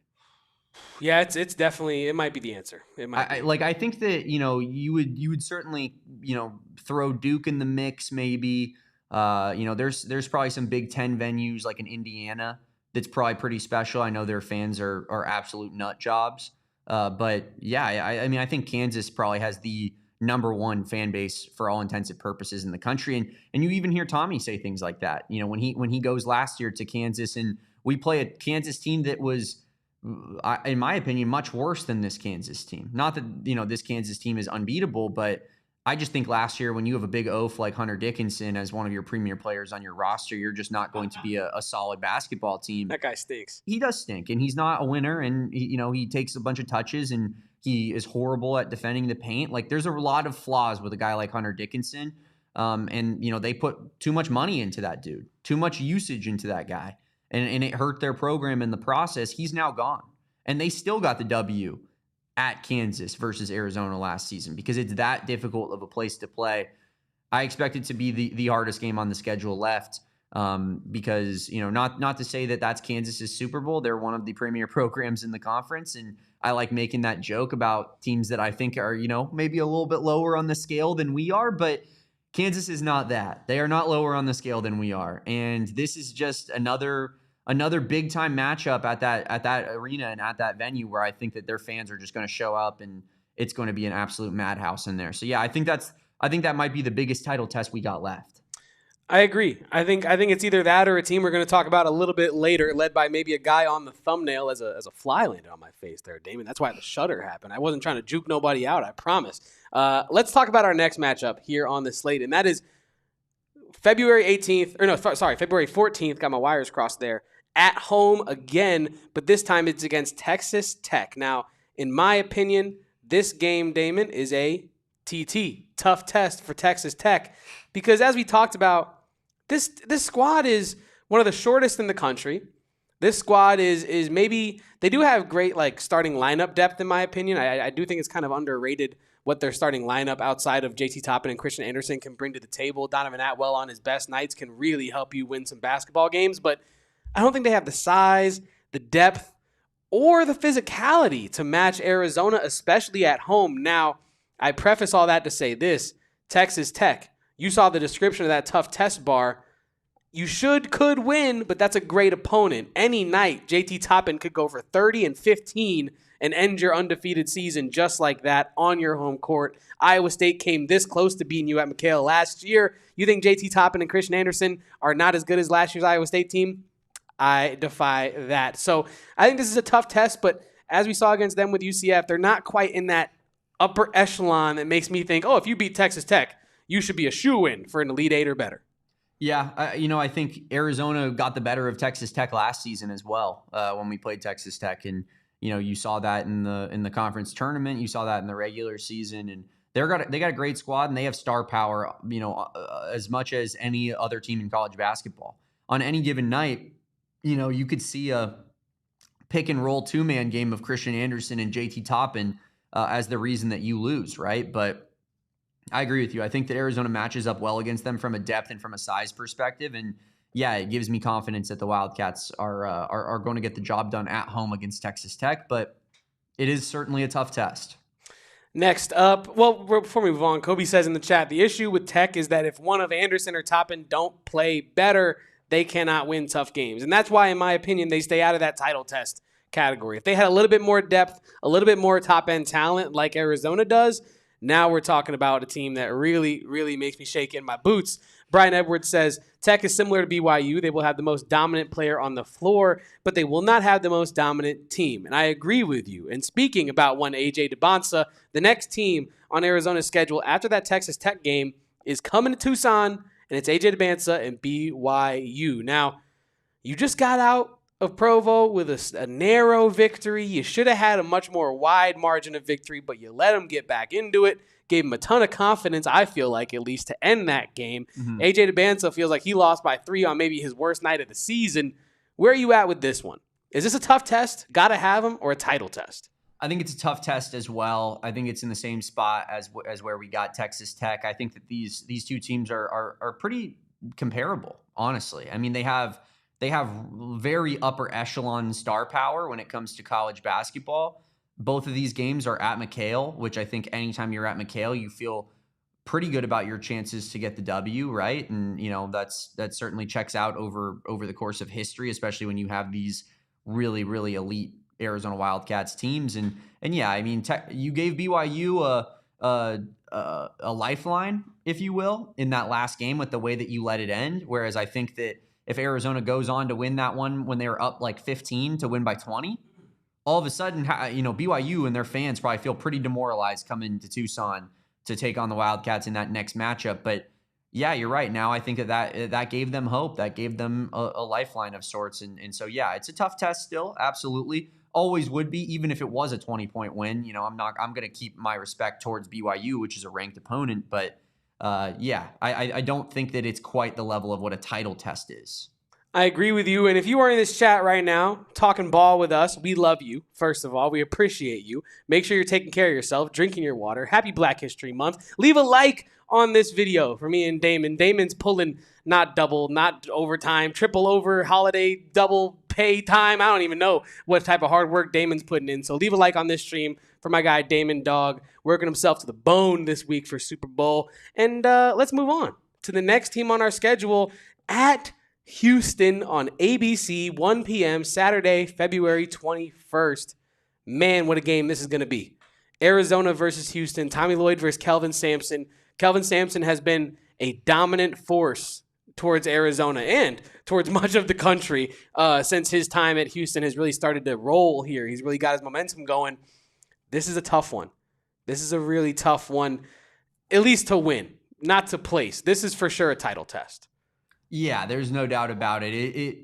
Yeah, it's definitely, it might be the answer. It might be. I think that, you would certainly, throw Duke in the mix maybe. There's probably some Big 10 venues like in Indiana that's probably pretty special. I know their fans are absolute nut jobs. But yeah, I think Kansas probably has the number 1 fan base for all intents and purposes in the country. And you even hear Tommy say things like that. When he goes last year to Kansas, and we play a Kansas team that was, in my opinion, much worse than this Kansas team. Not that, this Kansas team is unbeatable, but I just think last year when you have a big oaf like Hunter Dickinson as one of your premier players on your roster, you're just not going to be a solid basketball team. That guy stinks. He does stink, and he's not a winner, and he takes a bunch of touches, and he is horrible at defending the paint. Like, there's a lot of flaws with a guy like Hunter Dickinson, and they put too much money into that dude, too much usage into that guy, and it hurt their program in the process. He's now gone, and they still got the W at Kansas versus Arizona last season, because it's that difficult of a place to play. I expect it to be the hardest game on the schedule left, because, not to say that that's Kansas's Super Bowl. They're one of the premier programs in the conference, and I like making that joke about teams that I think are, maybe a little bit lower on the scale than we are, but Kansas is not that. They are not lower on the scale than we are, and this is just another another big time matchup at that arena and at that venue where I think that their fans are just going to show up and it's going to be an absolute madhouse in there. So yeah, I think that might be the biggest title test we got left. I agree. I think it's either that or a team we're going to talk about a little bit later, led by maybe a guy on the thumbnail as a fly landed on my face there, Damon. That's why the shudder happened. I wasn't trying to juke nobody out, I promise. Let's talk about our next matchup here on the slate, and that is February 14th. Got my wires crossed there. At home again, but this time it's against Texas Tech. Now, in my opinion, this game, Damon, is a TT, tough test for Texas Tech, because as we talked about, this squad is one of the shortest in the country. This squad is maybe, they do have great starting lineup depth in my opinion. I do think it's kind of underrated what their starting lineup outside of JT Toppin and Christian Anderson can bring to the table. Donovan Atwell on his best nights can really help you win some basketball games, but I don't think they have the size, the depth, or the physicality to match Arizona, especially at home. Now, I preface all that to say this, Texas Tech, you saw the description of that tough test bar. You could win, but that's a great opponent. Any night, JT Toppin could go for 30 and 15 and end your undefeated season just like that on your home court. Iowa State came this close to beating you at McHale last year. You think JT Toppin and Christian Anderson are not as good as last year's Iowa State team? I defy that. So I think this is a tough test, but as we saw against them with UCF, they're not quite in that upper echelon that makes me think, if you beat Texas Tech, you should be a shoo-in for an Elite Eight or better. Yeah, I think Arizona got the better of Texas Tech last season as well when we played Texas Tech, and you saw that in the conference tournament, you saw that in the regular season, and they got a great squad and they have star power, as much as any other team in college basketball. On any given night, you could see a pick and roll 2-man game of Christian Anderson and JT Toppin as the reason that you lose, right? But I agree with you. I think that Arizona matches up well against them from a depth and from a size perspective. And yeah, it gives me confidence that the Wildcats are going to get the job done at home against Texas Tech, but it is certainly a tough test. Next up, before we move on, Kobe says in the chat, the issue with Tech is that if one of Anderson or Toppin don't play better, they cannot win tough games. And that's why, in my opinion, they stay out of that title test category. If they had a little bit more depth, a little bit more top-end talent like Arizona does, now we're talking about a team that really, really makes me shake in my boots. Brian Edwards says, Tech is similar to BYU. They will have the most dominant player on the floor, but they will not have the most dominant team. And I agree with you. And speaking about one AJ DeBonsa, the next team on Arizona's schedule after that Texas Tech game is coming to Tucson, and it's AJ DeBonsa and BYU. Now, you just got out of Provo with a narrow victory. You should have had a much more wide margin of victory, but you let them get back into it. Gave him a ton of confidence, I feel like, at least to end that game. Mm-hmm. AJ DeBonsa feels like he lost by 3 on maybe his worst night of the season. Where are you at with this one? Is this a tough test? Got to have him, or a title test? I think it's a tough test as well. I think it's in the same spot as where we got Texas Tech. I think that these two teams are pretty comparable, honestly. I mean, they have very upper echelon star power when it comes to college basketball. Both of these games are at McHale, which I think anytime you're at McHale, you feel pretty good about your chances to get the W, right? And that certainly checks out over the course of history, especially when you have these really, really elite Arizona Wildcats teams. And yeah, I mean, you gave BYU a lifeline, if you will, in that last game with the way that you let it end. Whereas I think that if Arizona goes on to win that one when they were up 15 to win by 20, all of a sudden, BYU and their fans probably feel pretty demoralized coming to Tucson to take on the Wildcats in that next matchup. But yeah, you're right. Now I think that gave them hope. That gave them a lifeline of sorts. And so, yeah, it's a tough test still. Absolutely. Always would be, even if it was a 20-point win. I'm going to keep my respect towards BYU, which is a ranked opponent. But yeah, I don't think that it's quite the level of what a title test is. I agree with you. And if you are in this chat right now, talking ball with us, we love you. First of all, we appreciate you. Make sure you're taking care of yourself, drinking your water. Happy Black History Month. Leave a like on this video for me and Damon. Damon's pulling not double, not overtime, triple over, holiday, double pay time. I don't even know what type of hard work Damon's putting in. So leave a like on this stream for my guy Damon Dog, working himself to the bone this week for Super Bowl. And let's move on to the next team on our schedule at Houston on ABC, 1 p.m. Saturday, February 21st. Man, what a game this is going to be. Arizona versus Houston. Tommy Lloyd versus Kelvin Sampson. Kelvin Sampson has been a dominant force towards Arizona and towards much of the country since his time at Houston has really started to roll here. He's really got his momentum going. This is a tough one. This is a really tough one, at least to win, not to place. This is for sure a title test. Yeah, there's no doubt about it.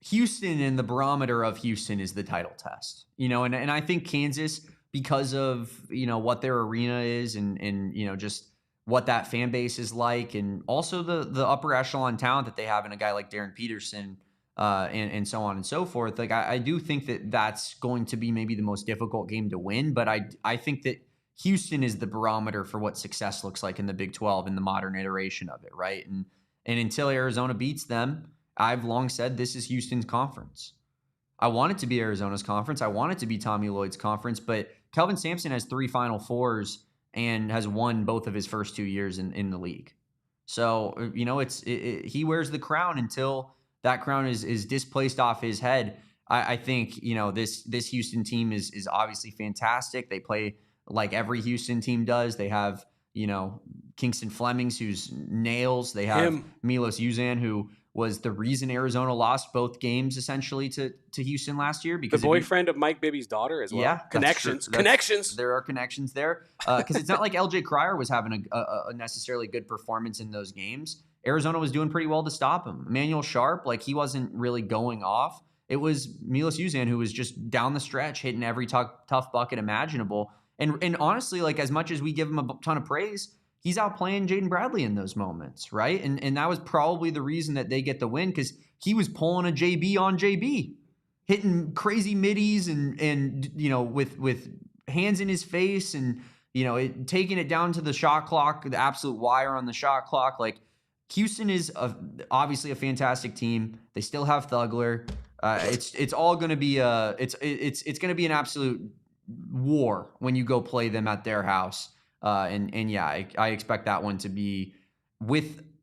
Houston and the barometer of Houston is the title test, and I think Kansas, because of, what their arena is and just what that fan base is like, and also the upper echelon talent that they have in a guy like Darren Peterson and so on and so forth. Like, I do think that that's going to be maybe the most difficult game to win, but I think that Houston is the barometer for what success looks like in the Big 12 in the modern iteration of it, right? And until Arizona beats them, I've long said this is Houston's conference. I want it to be Arizona's conference. I want it to be Tommy Lloyd's conference, but Kelvin Sampson has 3 Final Fours and has won both of his first 2 years in the league. So, he wears the crown until that crown is displaced off his head. I think, this Houston team is obviously fantastic. They play like every Houston team does. They have, Kingston Flemings, who's nails. They have Milos Uzan, who was the reason Arizona lost both games essentially to Houston last year. Because the boyfriend of Mike Bibby's daughter as well. Yeah. Connections. There are connections there. Because it's not like LJ Cryer was having a necessarily good performance in those games. Arizona was doing pretty well to stop him. Emmanuel Sharp, he wasn't really going off. It was Milos Uzan who was just down the stretch hitting every tough bucket imaginable. And honestly, as much as we give him a ton of praise, he's outplaying Jaden Bradley in those moments, right? And that was probably the reason that they get the win, because he was pulling a JB on JB, hitting crazy middies and with hands in his face and taking it down to the shot clock, the absolute wire on the shot clock. Houston is obviously a fantastic team. They still have Thugler. It's all going to be it's going to be an absolute war when you go play them at their house. I expect that one to be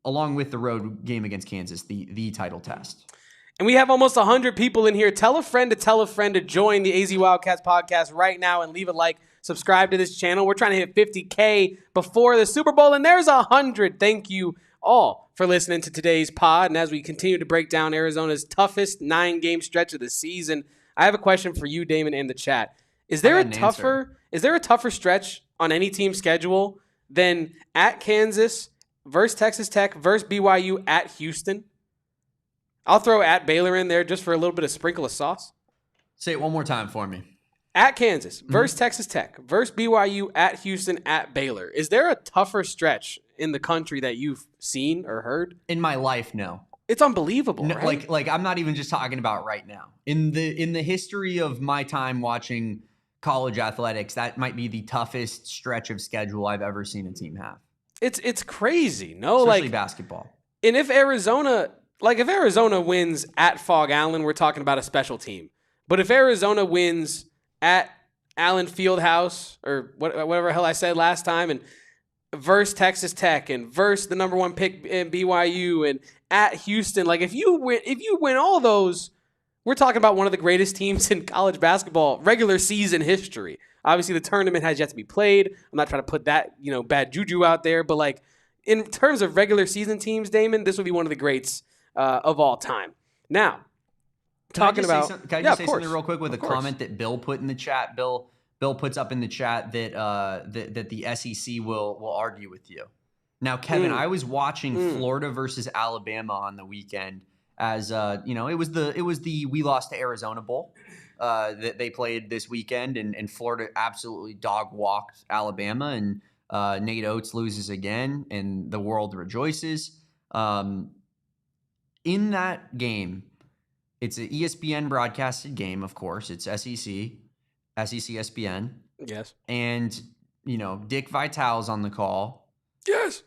along with the road game against Kansas, the title test. And we have almost 100 people in here. Tell a friend to join the AZ Wildcats podcast right now and leave a like, subscribe to this channel. We're trying to hit 50K before the Super Bowl, and there's 100. Thank you all for listening to today's pod. And as we continue to break down Arizona's toughest 9-game stretch of the season, I have a question for you, Damon, and the chat. Is there a tougher stretch on any team's schedule than at Kansas, versus Texas Tech, versus BYU, at Houston? I'll throw at Baylor in there just for a little bit of sprinkle of sauce. Say it one more time for me. At Kansas, versus Texas Tech, versus BYU, at Houston, at Baylor. Is there a tougher stretch in the country that you've seen or heard? In my life, no. It's unbelievable, no, right? Like I'm not even just talking about right now. In the history of my time watching college athletics, that might be the toughest stretch of schedule I've ever seen a team have. It's crazy, no? Especially basketball. And if Arizona wins at Fog Allen, we're talking about a special team. But if Arizona wins at Allen Fieldhouse, or whatever hell I said last time, and versus Texas Tech, and versus the number 1 pick in BYU, and at Houston, if you win all those, we're talking about one of the greatest teams in college basketball regular season history. Obviously, the tournament has yet to be played. I'm not trying to put that, bad juju out there, but in terms of regular season teams, Damon, this would be one of the greats of all time. Now, can I just say something real quick with a comment that Bill put in the chat? Bill puts up in the chat that the SEC will argue with you. Now, Kevin, I was watching Florida versus Alabama on the weekend. As it was the we lost to Arizona Bowl that they played this weekend, and Florida absolutely dog walked Alabama, and Nate Oates loses again, and the world rejoices. In that game, it's an ESPN broadcasted game, of course. It's SEC ESPN. Yes. And Dick Vitale's on the call. Yes.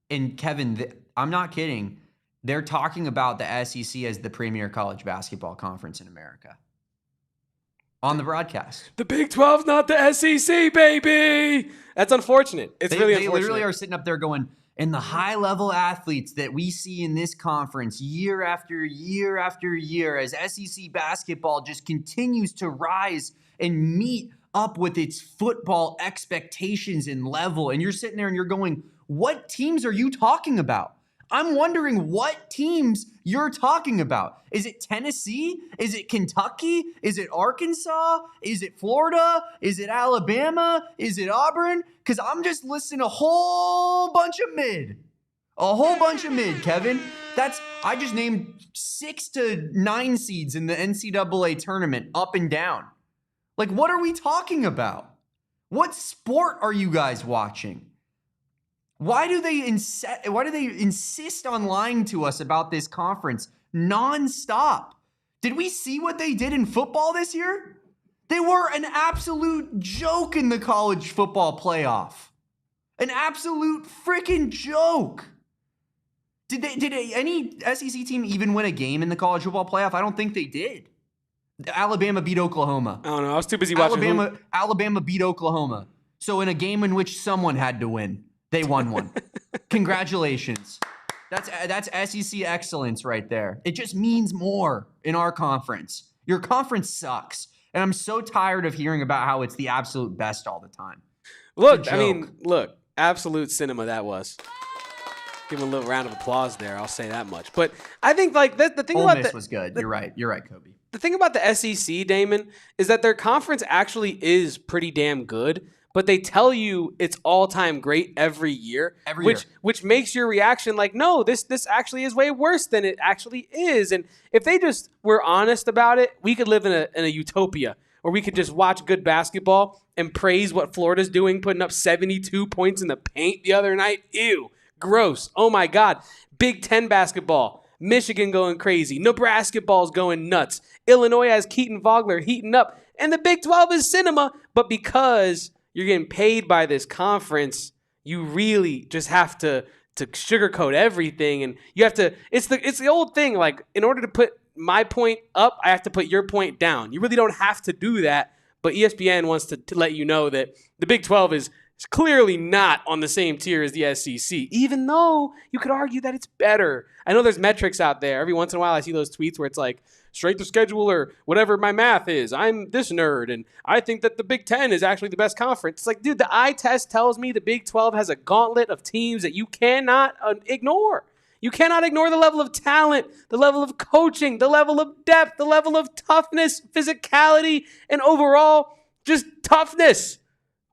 And Kevin, I'm not kidding. They're talking about the SEC as the premier college basketball conference in America on the broadcast. The Big 12's not the SEC, baby. That's unfortunate. It's really unfortunate. They literally are sitting up there going, and the high-level athletes that we see in this conference year after year after year as SEC basketball just continues to rise and meet up with its football expectations and level. And you're sitting there and you're going, what teams are you talking about? I'm wondering what teams you're talking about. Is it Tennessee? Is it Kentucky? Is it Arkansas? Is it Florida? Is it Alabama? Is it Auburn? Because I'm just listing a whole bunch of mid. A whole bunch of mid, Kevin. I just named 6 to 9 seeds in the NCAA tournament up and down. Like, what are we talking about? What sport are you guys watching? Why do they insist on lying to us about this conference nonstop? Did we see what they did in football this year? They were an absolute joke in the college football playoff. An absolute freaking joke. Did any SEC team even win a game in the college football playoff? I don't think they did. Alabama beat Oklahoma. I don't know. I was too busy watching. Alabama beat Oklahoma. So in a game in which someone had to win, they won one. Congratulations. That's SEC excellence right there. It just means more in our conference. Your conference sucks. And I'm so tired of hearing about how it's the absolute best all the time. Look, absolute cinema that was. Give him a little round of applause there. I'll say that much. But I think the thing Ole about Miss was good. You're right, Kobe. The thing about the SEC, Damon, is that their conference actually is pretty damn good. But they tell you it's all-time great every year, which makes your reaction like, no, this actually is way worse than it actually is. And if they just were honest about it, we could live in a utopia where we could just watch good basketball and praise what Florida's doing, putting up 72 points in the paint the other night. Ew, gross. Oh, my God. Big Ten basketball. Michigan going crazy. Nebraska ball's going nuts. Illinois has Keaton Vogler heating up. And the Big 12 is cinema, but because you're getting paid by this conference, you really just have to sugarcoat everything, and you have to. It's the old thing. Like, in order to put my point up, I have to put your point down. You really don't have to do that, but ESPN wants to let you know that the Big 12 is clearly not on the same tier as the SEC, even though you could argue that it's better. I know there's metrics out there. Every once in a while, I see those tweets where it's like, straight to schedule or whatever my math is. I'm this nerd, and I think that the Big Ten is actually the best conference. It's like, dude, the eye test tells me the Big 12 has a gauntlet of teams that you cannot ignore. You cannot ignore the level of talent, the level of coaching, the level of depth, the level of toughness, physicality, and overall just toughness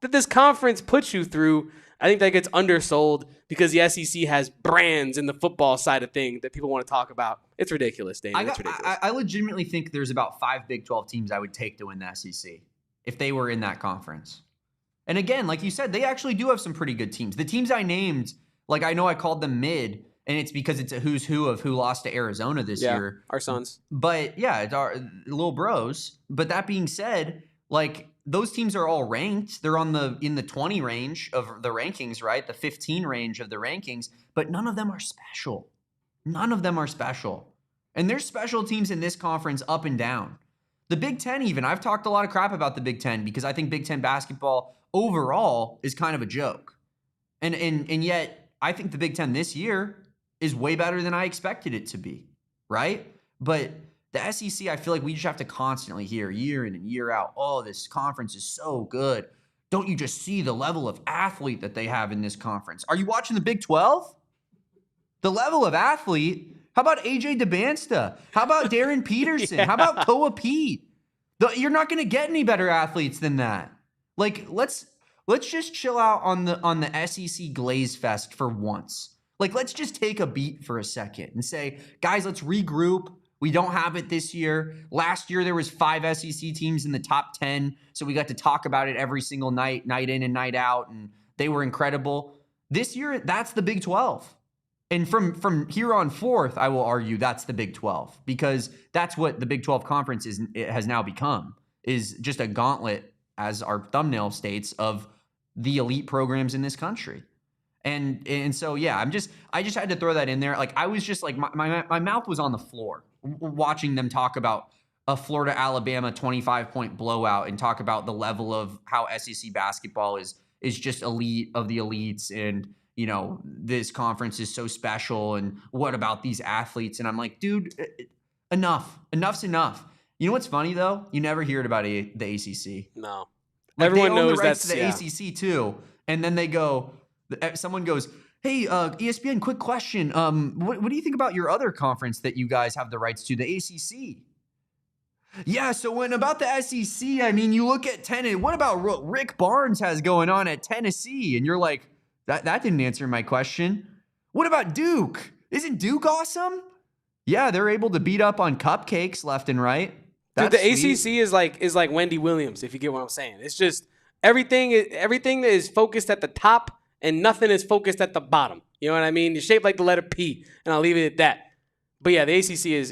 that this conference puts you through. I think that gets undersold because the SEC has brands in the football side of things that people want to talk about. It's ridiculous, Damon. It's ridiculous. I legitimately think there's about 5 Big 12 teams I would take to win the SEC if they were in that conference. And again, like you said, they actually do have some pretty good teams. The teams I named, like I know I called them mid, and it's because it's a who's who of who lost to Arizona this year. Our sons. But yeah, it's our little bros. But that being said, like, those teams are all ranked. They're in the 20 range of the rankings, right? The 15 range of the rankings, but none of them are special. None of them are special. And there's special teams in this conference up and down. The Big Ten even, I've talked a lot of crap about the Big Ten because I think Big Ten basketball overall is kind of a joke. And yet I think the Big Ten this year is way better than I expected it to be, right? But the SEC, I feel like we just have to constantly hear year in and year out, oh, this conference is so good. Don't you just see the level of athlete that they have in this conference? Are you watching the Big 12? The level of athlete. How about AJ DeBansta? How about Darren Peterson? How about Koa Pete? You're not going to get any better athletes than that. Like, let's just chill out on the SEC Glaze Fest for once. Like, let's just take a beat for a second and say, guys, let's regroup. We don't have it this year. Last year, there was 5 SEC teams in the top 10, so we got to talk about it every single night, night in and night out, and they were incredible. This year, that's the Big 12. And from here on forth, I will argue that's the Big 12 because that's what the Big 12 conference has now become, is just a gauntlet, as our thumbnail states, of the elite programs in this country. And so, yeah, I just had to throw that in there. Like, I was just like, my mouth was on the floor watching them talk about a Florida-Alabama 25-point blowout and talk about the level of how SEC basketball is just elite of the elites. And this conference is so special and what about these athletes? And I'm like, dude, enough's enough. You know what's funny though? You never hear it about the ACC. No. Like, everyone they own knows the rights that's to the ACC too. And then someone goes, hey, ESPN, quick question. What do you think about your other conference that you guys have the rights to, the ACC? Yeah, so when about the SEC, I mean, you look at Tennessee. What about what Rick Barnes has going on at Tennessee? And you're like, that didn't answer my question. What about Duke? Isn't Duke awesome? Yeah, they're able to beat up on cupcakes left and right. Dude, the ACC is like Wendy Williams, if you get what I'm saying. It's just everything that is focused at the top and nothing is focused at the bottom. You know what I mean? It's shaped like the letter P, and I'll leave it at that. But yeah, the ACC is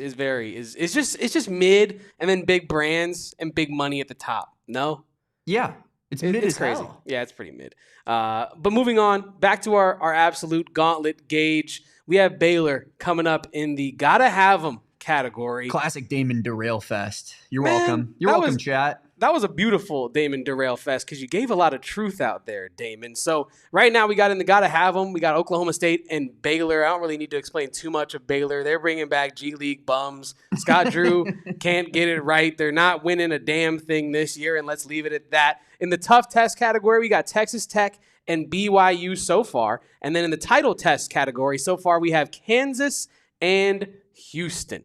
just mid, and then big brands and big money at the top. No? Yeah, it's mid as crazy. Hell. Yeah, it's pretty mid. But moving on, back to our absolute gauntlet gauge. We have Baylor coming up in the gotta have them category. Classic Damon derail fest. You're welcome. You're welcome, chat. That was a beautiful Damon derail fest because you gave a lot of truth out there, Damon. So right now we got in the gotta have them. We got Oklahoma State and Baylor. I don't really need to explain too much of Baylor. They're bringing back G League bums. Scott Drew can't get it right. They're not winning a damn thing this year, and let's leave it at that. In the tough test category, we got Texas Tech and BYU so far. And then in the title test category, so far we have Kansas and Houston.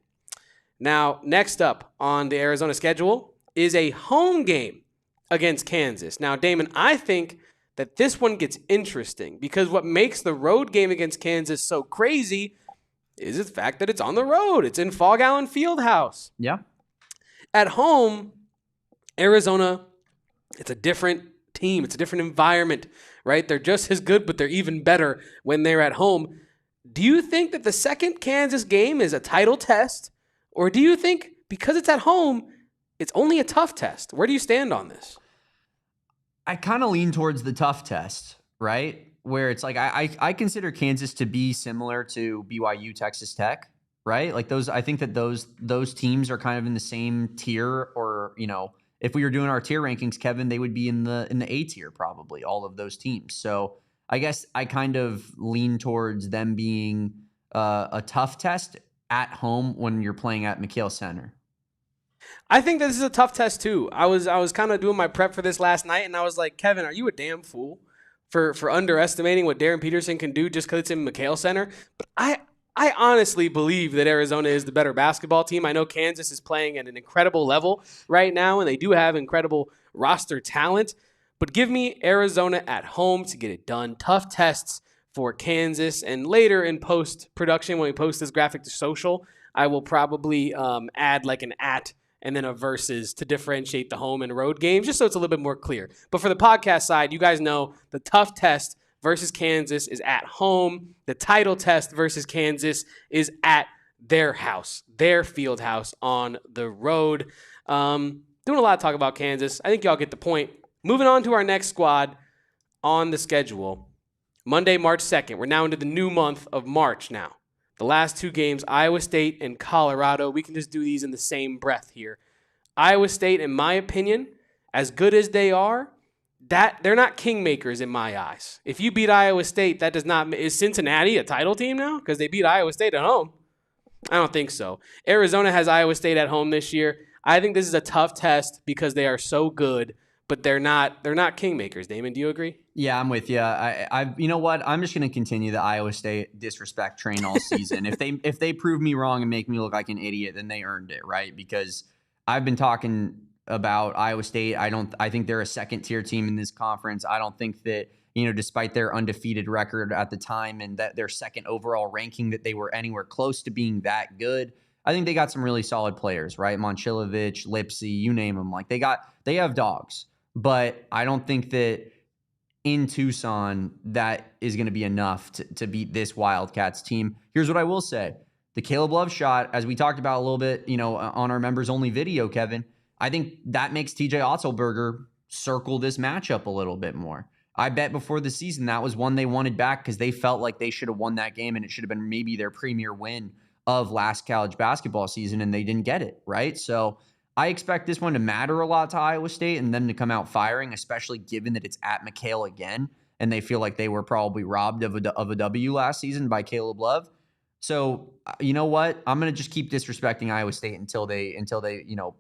Now, next up on the Arizona schedule is a home game against Kansas. Now, Damon, I think that this one gets interesting because what makes the road game against Kansas so crazy is the fact that it's on the road. It's in Fog Allen Fieldhouse. Yeah. At home, Arizona, it's a different team. It's a different environment, right? They're just as good, but they're even better when they're at home. Do you think that the second Kansas game is a title test? Or do you think because it's at home, it's only a tough test? Where do you stand on this? I kind of lean towards the tough test, right? Where it's like I consider Kansas to be similar to BYU, Texas Tech, right? Like I think that those teams are kind of in the same tier, or if we were doing our tier rankings, Kevin, they would be in the A tier probably, all of those teams. So I guess I kind of lean towards them being a tough test at home when you're playing at McKale Center. I think this is a tough test too. I was kind of doing my prep for this last night, and I was like, Kevin, are you a damn fool for underestimating what Darren Peterson can do just because it's in McKale Center? But I honestly believe that Arizona is the better basketball team. I know Kansas is playing at an incredible level right now, and they do have incredible roster talent. But give me Arizona at home to get it done. Tough tests for Kansas, and later in post-production, when we post this graphic to social, I will probably add like an at and then a versus to differentiate the home and road games, just so it's a little bit more clear. But for the podcast side, you guys know the tough test versus Kansas is at home. The title test versus Kansas is at their house, their field house on the road. Doing a lot of talk about Kansas. I think y'all get the point. Moving on to our next squad on the schedule. Monday, March 2nd. We're now into the new month of March now. The last two games, Iowa State and Colorado. We can just do these in the same breath here. Iowa State, in my opinion, as good as they are, that they're not kingmakers in my eyes. If you beat Iowa State, that does not... Is Cincinnati a title team now? Because they beat Iowa State at home. I don't think so. Arizona has Iowa State at home this year. I think this is a tough test because they are so good, but they're not kingmakers. Damon, do you agree? Yeah, I'm with you. You know what? I'm just going to continue the Iowa State disrespect train all season. If they prove me wrong and make me look like an idiot, then they earned it, right? Because I've been talking about Iowa State. I think they're a second tier team in this conference. I don't think that, despite their undefeated record at the time and that their second overall ranking, that they were anywhere close to being that good. I think they got some really solid players, right? Momcilovic, Lipsy, you name them. Like they have dogs, but I don't think that in Tucson that is going to be enough to beat this Wildcats team. Here's what I will say. The Caleb Love shot, as we talked about a little bit, on our members only video, Kevin, I think that makes TJ Otzelberger circle this matchup a little bit more. I bet before the season that was one they wanted back because they felt like they should have won that game and it should have been maybe their premier win of last college basketball season, and they didn't get it, right? So I expect this one to matter a lot to Iowa State and them to come out firing, especially given that it's at McKale again. and they feel like they were probably robbed of a W last season by Caleb Love. So you know what? I'm gonna just keep disrespecting Iowa State until they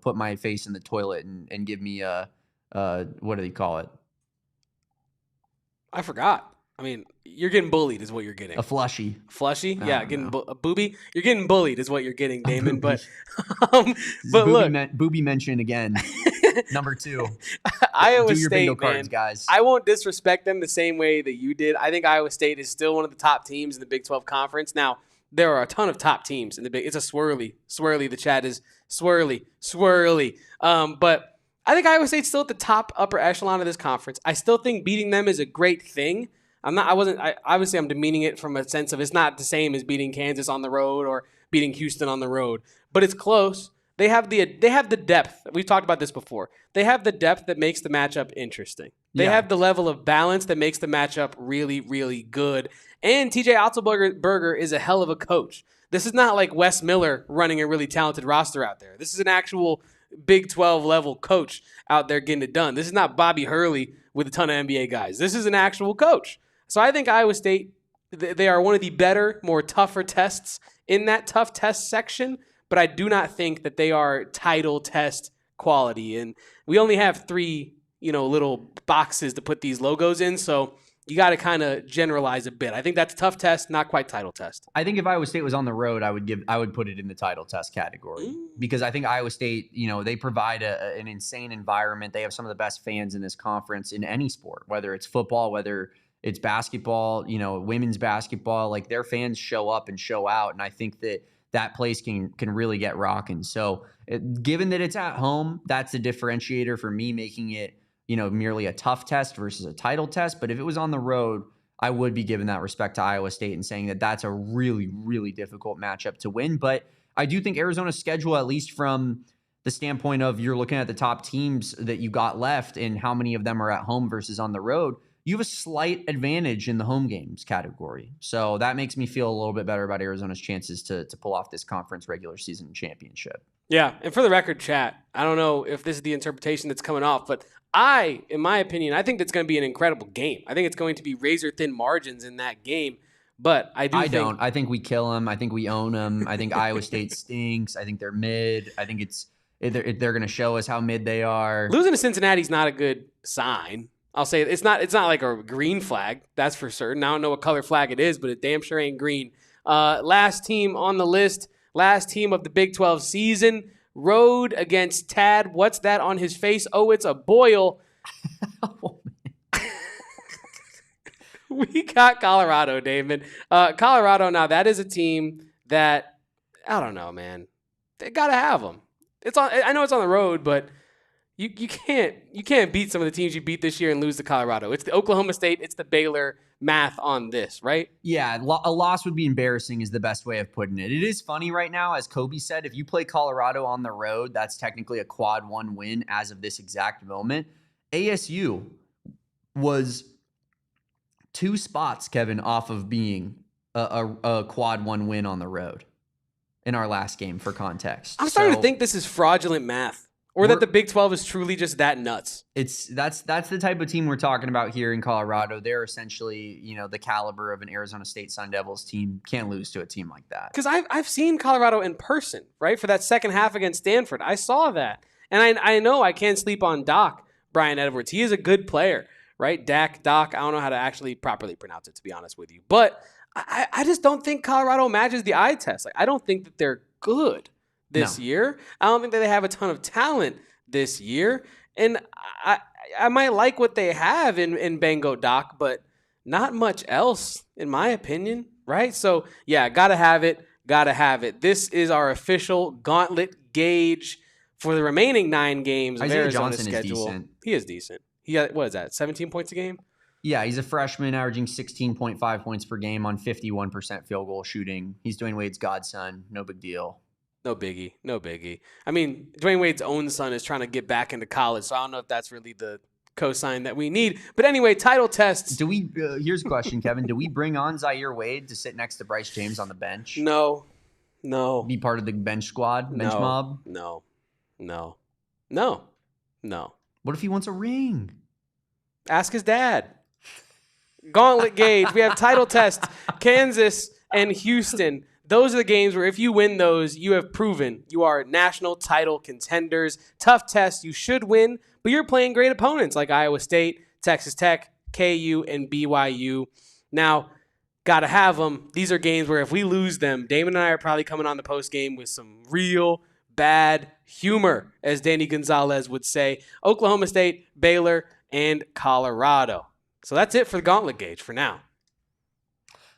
put my face in the toilet and give me a what do they call it? I forgot. I mean, you're getting bullied is what you're getting. A flushy. Flushy? Yeah, a booby. You're getting bullied is what you're getting, Damon. But look. Booby mention again. Number 2. Iowa Do your State, bingo cards, man. guys. I won't disrespect them the same way that you did. I think Iowa State is still one of the top teams in the Big 12 Conference. Now, there are a ton of top teams in the Big. It's a swirly. The chat is swirly. But I think Iowa State's still at the top upper echelon of this conference. I still think beating them is a great thing. Obviously I'm demeaning it from a sense of it's not the same as beating Kansas on the road or beating Houston on the road, but it's close. They have the depth. We've talked about this before. They have the depth that makes the matchup interesting. They have the level of balance that makes the matchup really, really good. And TJ Otzelberger is a hell of a coach. This is not like Wes Miller running a really talented roster out there. This is an actual Big 12 level coach out there getting it done. This is not Bobby Hurley with a ton of NBA guys. This is an actual coach. So I think Iowa State, they are one of the better, more tougher tests in that tough test section, but I do not think that they are title test quality. And we only have 3, little boxes to put these logos in, so you got to kind of generalize a bit. I think that's a tough test, not quite title test. I think if Iowa State was on the road, I would put it in the title test category because I think Iowa State, they provide an insane environment. They have some of the best fans in this conference in any sport, whether it's football, whether it's basketball, women's basketball. Like their fans show up and show out, and I think that place can really get rocking. So, given that it's at home, that's a differentiator for me, making it merely a tough test versus a title test. But if it was on the road, I would be giving that respect to Iowa State and saying that that's a really, really difficult matchup to win. But I do think Arizona's schedule, at least from the standpoint of you're looking at the top teams that you got left and how many of them are at home versus on the road, you have a slight advantage in the home games category. So that makes me feel a little bit better about Arizona's chances to pull off this conference regular season championship. Yeah, and for the record, chat, I don't know if this is the interpretation that's coming off, but in my opinion, I think that's going to be an incredible game. I think it's going to be razor-thin margins in that game, but I think we kill them. I think we own them. I think Iowa State stinks. I think they're mid. I think they're going to show us how mid they are. Losing to Cincinnati is not a good sign. I'll say it's not like a green flag, that's for certain. I don't know what color flag it is, but it damn sure ain't green. Last team on the list, last team of the Big 12 season, road against Tad. What's that on his face? Oh, it's a boil. We got Colorado, Damon. Colorado, now that is a team that, I don't know, man. They got to have them. I know it's on the road, but You can't beat some of the teams you beat this year and lose to Colorado. It's the Oklahoma State, it's the Baylor math on this, right? Yeah, a loss would be embarrassing is the best way of putting it. It is funny right now, as Kobe said, if you play Colorado on the road, that's technically a quad 1 win as of this exact moment. ASU was 2 spots, Kevin, off of being a quad 1 win on the road in our last game, for context. I'm starting to think this is fraudulent math. Or that the Big 12 is truly just that nuts. That's the type of team we're talking about here in Colorado. They're essentially, the caliber of an Arizona State Sun Devils team. Can't lose to a team like that. Because I've seen Colorado in person, right? For that second half against Stanford. I saw that. And I know I can't sleep on Brian Edwards. He is a good player, right? Doc. I don't know how to actually properly pronounce it, to be honest with you. But I just don't think Colorado matches the eye test. Like, I don't think that they're good this year. I don't think that they have a ton of talent this year. And I might like what they have in Bango Doc, but not much else, in my opinion, right? So, yeah, gotta have it. This is our official Gauntlet Gauge for the remaining 9 games of Arizona's schedule. Is decent. He is decent. He got, what is that, 17 points a game? Yeah, he's a freshman averaging 16.5 points per game on 51% field goal shooting. He's Dwayne Wade's godson. No big deal. No biggie. I mean, Dwayne Wade's own son is trying to get back into college, so I don't know if that's really the cosign that we need. But anyway, title tests. Here's a question, Kevin. Do we bring on Zaire Wade to sit next to Bryce James on the bench? No. Be part of the bench squad, mob? No. What if he wants a ring? Ask his dad. Gauntlet Gauge. We have title test, Kansas and Houston. Those are the games where if you win those, you have proven you are national title contenders. Tough test, you should win, but you're playing great opponents like Iowa State, Texas Tech, KU, and BYU. Now, got to have them. These are games where if we lose them, Damon and I are probably coming on the post game with some real bad humor, as Danny Gonzalez would say. Oklahoma State, Baylor, and Colorado. So that's it for the Gauntlet Gauge for now.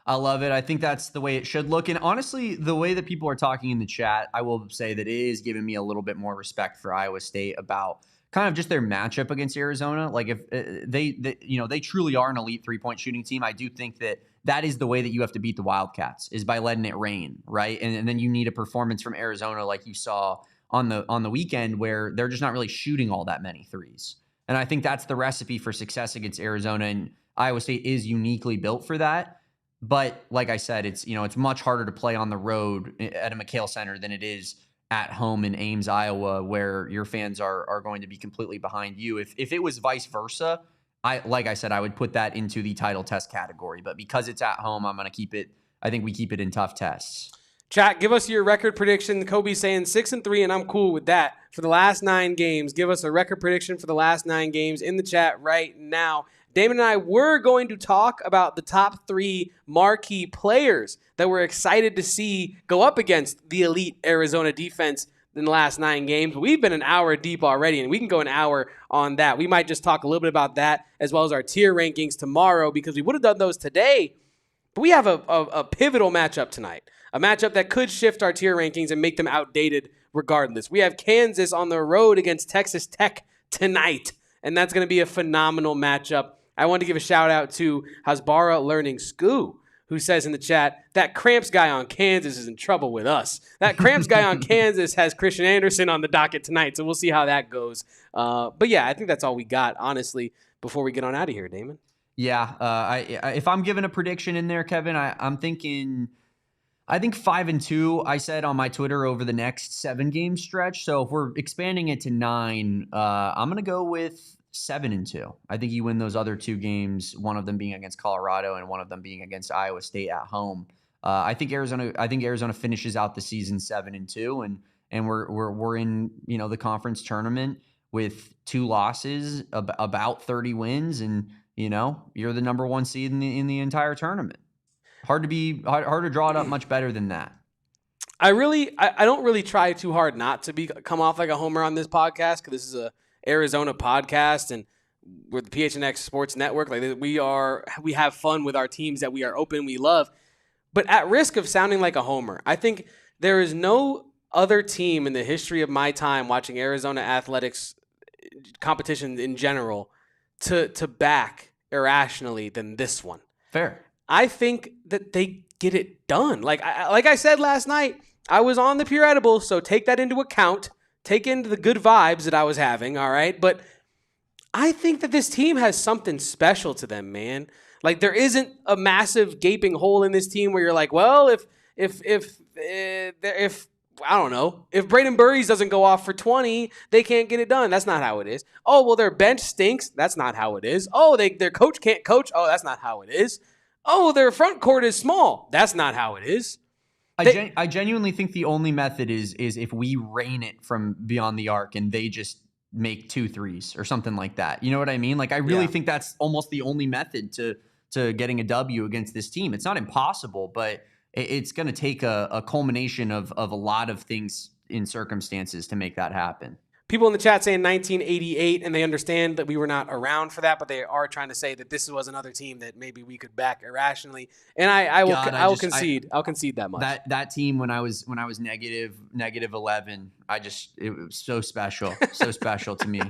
I love it. I think that's the way it should look. And honestly, the way that people are talking in the chat, I will say that it is giving me a little bit more respect for Iowa State about kind of just their matchup against Arizona. Like if they truly are an elite 3-point shooting team, I do think that is the way that you have to beat the Wildcats, is by letting it rain, right? And then you need a performance from Arizona like you saw on the weekend where they're just not really shooting all that many threes. And I think that's the recipe for success against Arizona, and Iowa State is uniquely built for that. But like I said, it's much harder to play on the road at a McHale Center than it is at home in Ames, Iowa, where your fans are going to be completely behind you. If it was vice versa, like I said, I would put that into the title test category. But because it's at home, I'm going to keep it. I think we keep it in tough tests. Chat, give us your record prediction. Kobe's saying 6-3, and I'm cool with that. For the last 9 games, give us a record prediction for the last 9 games in the chat right now. Damon and I were going to talk about the top 3 marquee players that we're excited to see go up against the elite Arizona defense in the last 9 games. We've been an hour deep already, and we can go an hour on that. We might just talk a little bit about that as well as our tier rankings tomorrow, because we would have done those today. But we have a pivotal matchup tonight, a matchup that could shift our tier rankings and make them outdated regardless. We have Kansas on the road against Texas Tech tonight, and that's going to be a phenomenal matchup. I want to give a shout out to Hasbara Learning Skoo, who says in the chat, that Cramps guy on Kansas is in trouble with us. That Cramps guy on Kansas has Christian Anderson on the docket tonight, so we'll see how that goes. But yeah, I think that's all we got, honestly, before we get on out of here, Damon. Yeah, if I'm giving a prediction in there, Kevin, I think 5-2, I said on my Twitter, over the next 7-game stretch. So if we're expanding it to 9, I'm going to go with 7-2. I think you win those other 2 games, one of them being against Colorado and one of them being against Iowa State at home. I think Arizona finishes out the season 7-2, and we're in the conference tournament with 2 losses, about 30 wins, and you're the number 1 seed in the entire tournament. Hard to draw it up much better than that. I don't really try too hard not to come off like a homer on this podcast, because this is a Arizona podcast and we're the PHNX Sports Network. Like we have fun with our teams that we are open, we love. But at risk of sounding like a homer, I think there is no other team in the history of my time watching Arizona athletics competition in general to back irrationally than this one. Fair. I think that they get it done. Like I said last night, I was on the pure edible, so take that into account. Take into the good vibes that I was having, all right? But I think that this team has something special to them, man. Like there isn't a massive gaping hole in this team where you're like, well, if I don't know, if Brayden Burries doesn't go off for 20, they can't get it done. That's not how it is. Oh, well, their bench stinks. That's not how it is. Oh, their coach can't coach. Oh, that's not how it is. Oh, their front court is small. That's not how it is. I genuinely think the only method is if we rain it from beyond the arc and they just make 2 threes or something like that. You know what I mean? Like I really think that's almost the only method to getting a W against this team. It's not impossible, but it's going to take a culmination of a lot of things in circumstances to make that happen. People in the chat saying 1988, and they understand that we were not around for that, but they are trying to say that this was another team that maybe we could back irrationally. And I will concede. I'll concede that much. That team when I was negative 11, it was so special, so special to me.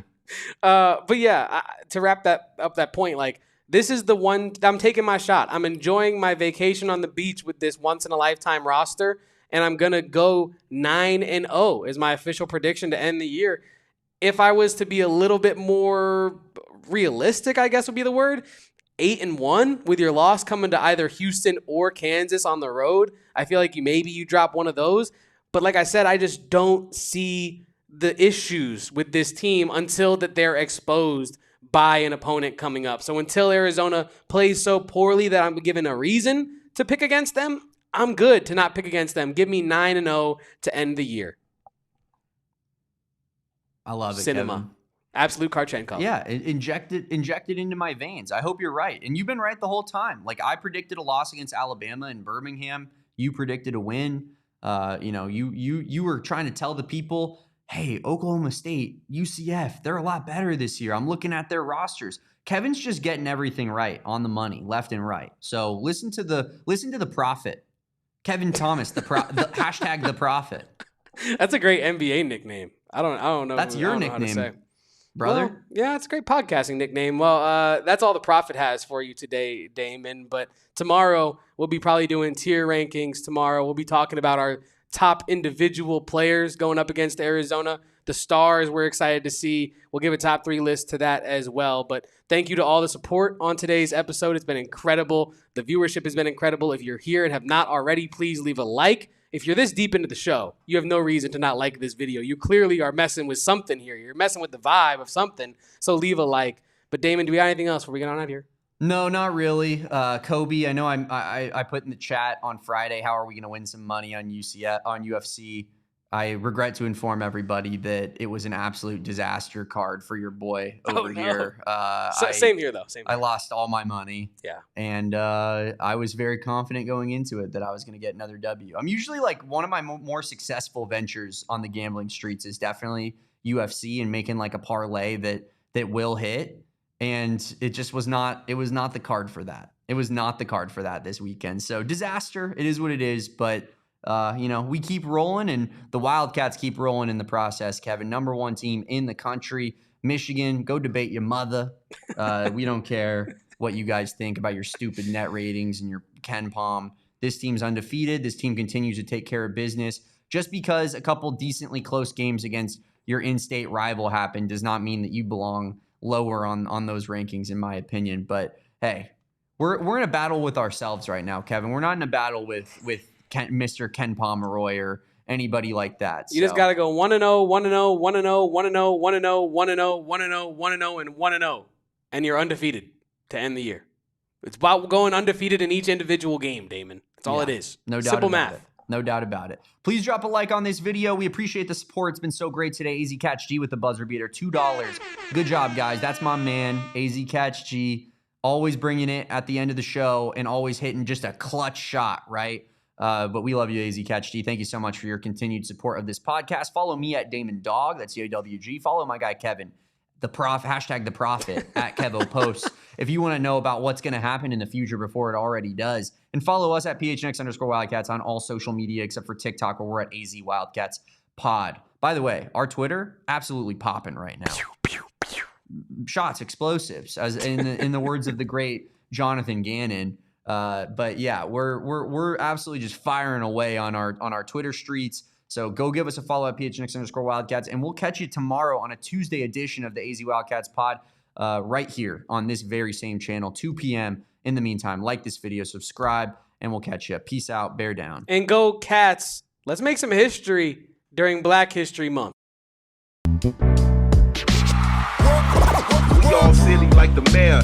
But yeah, to wrap that point, like this is the one I'm taking my shot. I'm enjoying my vacation on the beach with this once in a lifetime roster. And I'm going to go 9-0 is my official prediction to end the year. If I was to be a little bit more realistic, I guess would be the word, 8-1 with your loss coming to either Houston or Kansas on the road. I feel like maybe you drop one of those. But like I said, I just don't see the issues with this team until that they're exposed by an opponent coming up. So until Arizona plays so poorly that I'm given a reason to pick against them, I'm good to not pick against them. Give me 9-0 to end the year. I love it, Cinema. Kevin. Absolute Karchenko. Yeah, inject it into my veins. I hope you're right. And you've been right the whole time. Like, I predicted a loss against Alabama and Birmingham. You predicted a win. You were trying to tell the people, hey, Oklahoma State, UCF, they're a lot better this year. I'm looking at their rosters. Kevin's just getting everything right on the money, left and right. So listen to the prophet. Kevin Thomas, the hashtag the prophet. That's a great NBA nickname. I don't know. That's your nickname, brother. Well, yeah, it's a great podcasting nickname. Well, that's all the prophet has for you today, Damon. But tomorrow we'll be probably doing tier rankings. Tomorrow we'll be talking about our top individual players going up against Arizona. The stars we're excited to see. We'll give a top 3 list to that as well. But thank you to all the support on today's episode. It's been incredible. The viewership has been incredible. If you're here and have not already, please leave a like. If you're this deep into the show, you have no reason to not like this video. You clearly are messing with something here. You're messing with the vibe of something. So leave a like. But Damon, do we got anything else before we get on out here? No, not really. Kobe, I know I put in the chat on Friday, how are we going to win some money on UFC? I regret to inform everybody that it was an absolute disaster card for your boy over here. Same here, though. Same here. I lost all my money. Yeah. And I was very confident going into it that I was going to get another W. I'm usually like one of my more successful ventures on the gambling streets is definitely UFC and making like a parlay that will hit. And it just was not the card for that. It was not the card for that this weekend. So disaster. It is what it is. But we keep rolling, and the Wildcats keep rolling in the process, Kevin. Number 1 team in the country. Michigan, go debate your mother. We don't care what you guys think about your stupid net ratings and your Ken Palm. This team's undefeated. This team continues to take care of business. Just because a couple decently close games against your in-state rival happened does not mean that you belong lower on those rankings, in my opinion. But, hey, we're in a battle with ourselves right now, Kevin. We're not in a battle with Mr. Ken Pomeroy or anybody like that. You just got to go 1-0, 1-0, 1-0, 1-0, 1-0, 1-0, 1-0, 1-0, and 1-0. And you're undefeated to end the year. It's about going undefeated in each individual game, Damon. That's all it is. No doubt Simple about math. It. No doubt about it. Please drop a like on this video. We appreciate the support. It's been so great today. AZ Catch G with the buzzer beater. $2. Good job, guys. That's my man, AZ Catch G. Always bringing it at the end of the show and always hitting just a clutch shot, right? But we love you, AZ Catch G. Thank you so much for your continued support of this podcast. Follow me at Damon Dog. That's DAWG. Follow my guy, Kevin, hashtag the prophet at Kevo Posts. If you want to know about what's going to happen in the future before it already does. And follow us at PHNX_Wildcats on all social media except for TikTok, where we're at AZ Wildcats Pod. By the way, our Twitter, absolutely popping right now. Pew, pew, pew. Shots, explosives, as in the words of the great Jonathan Gannon. But yeah, we're absolutely just firing away on our Twitter streets. So go give us a follow at PHNX_Wildcats, and we'll catch you tomorrow on a Tuesday edition of the AZ Wildcats Pod, right here on this very same channel, 2 p.m. In the meantime, like this video, subscribe, and we'll catch you. Peace out, bear down. And go Cats. Let's make some history during Black History Month. We all silly like the mayor.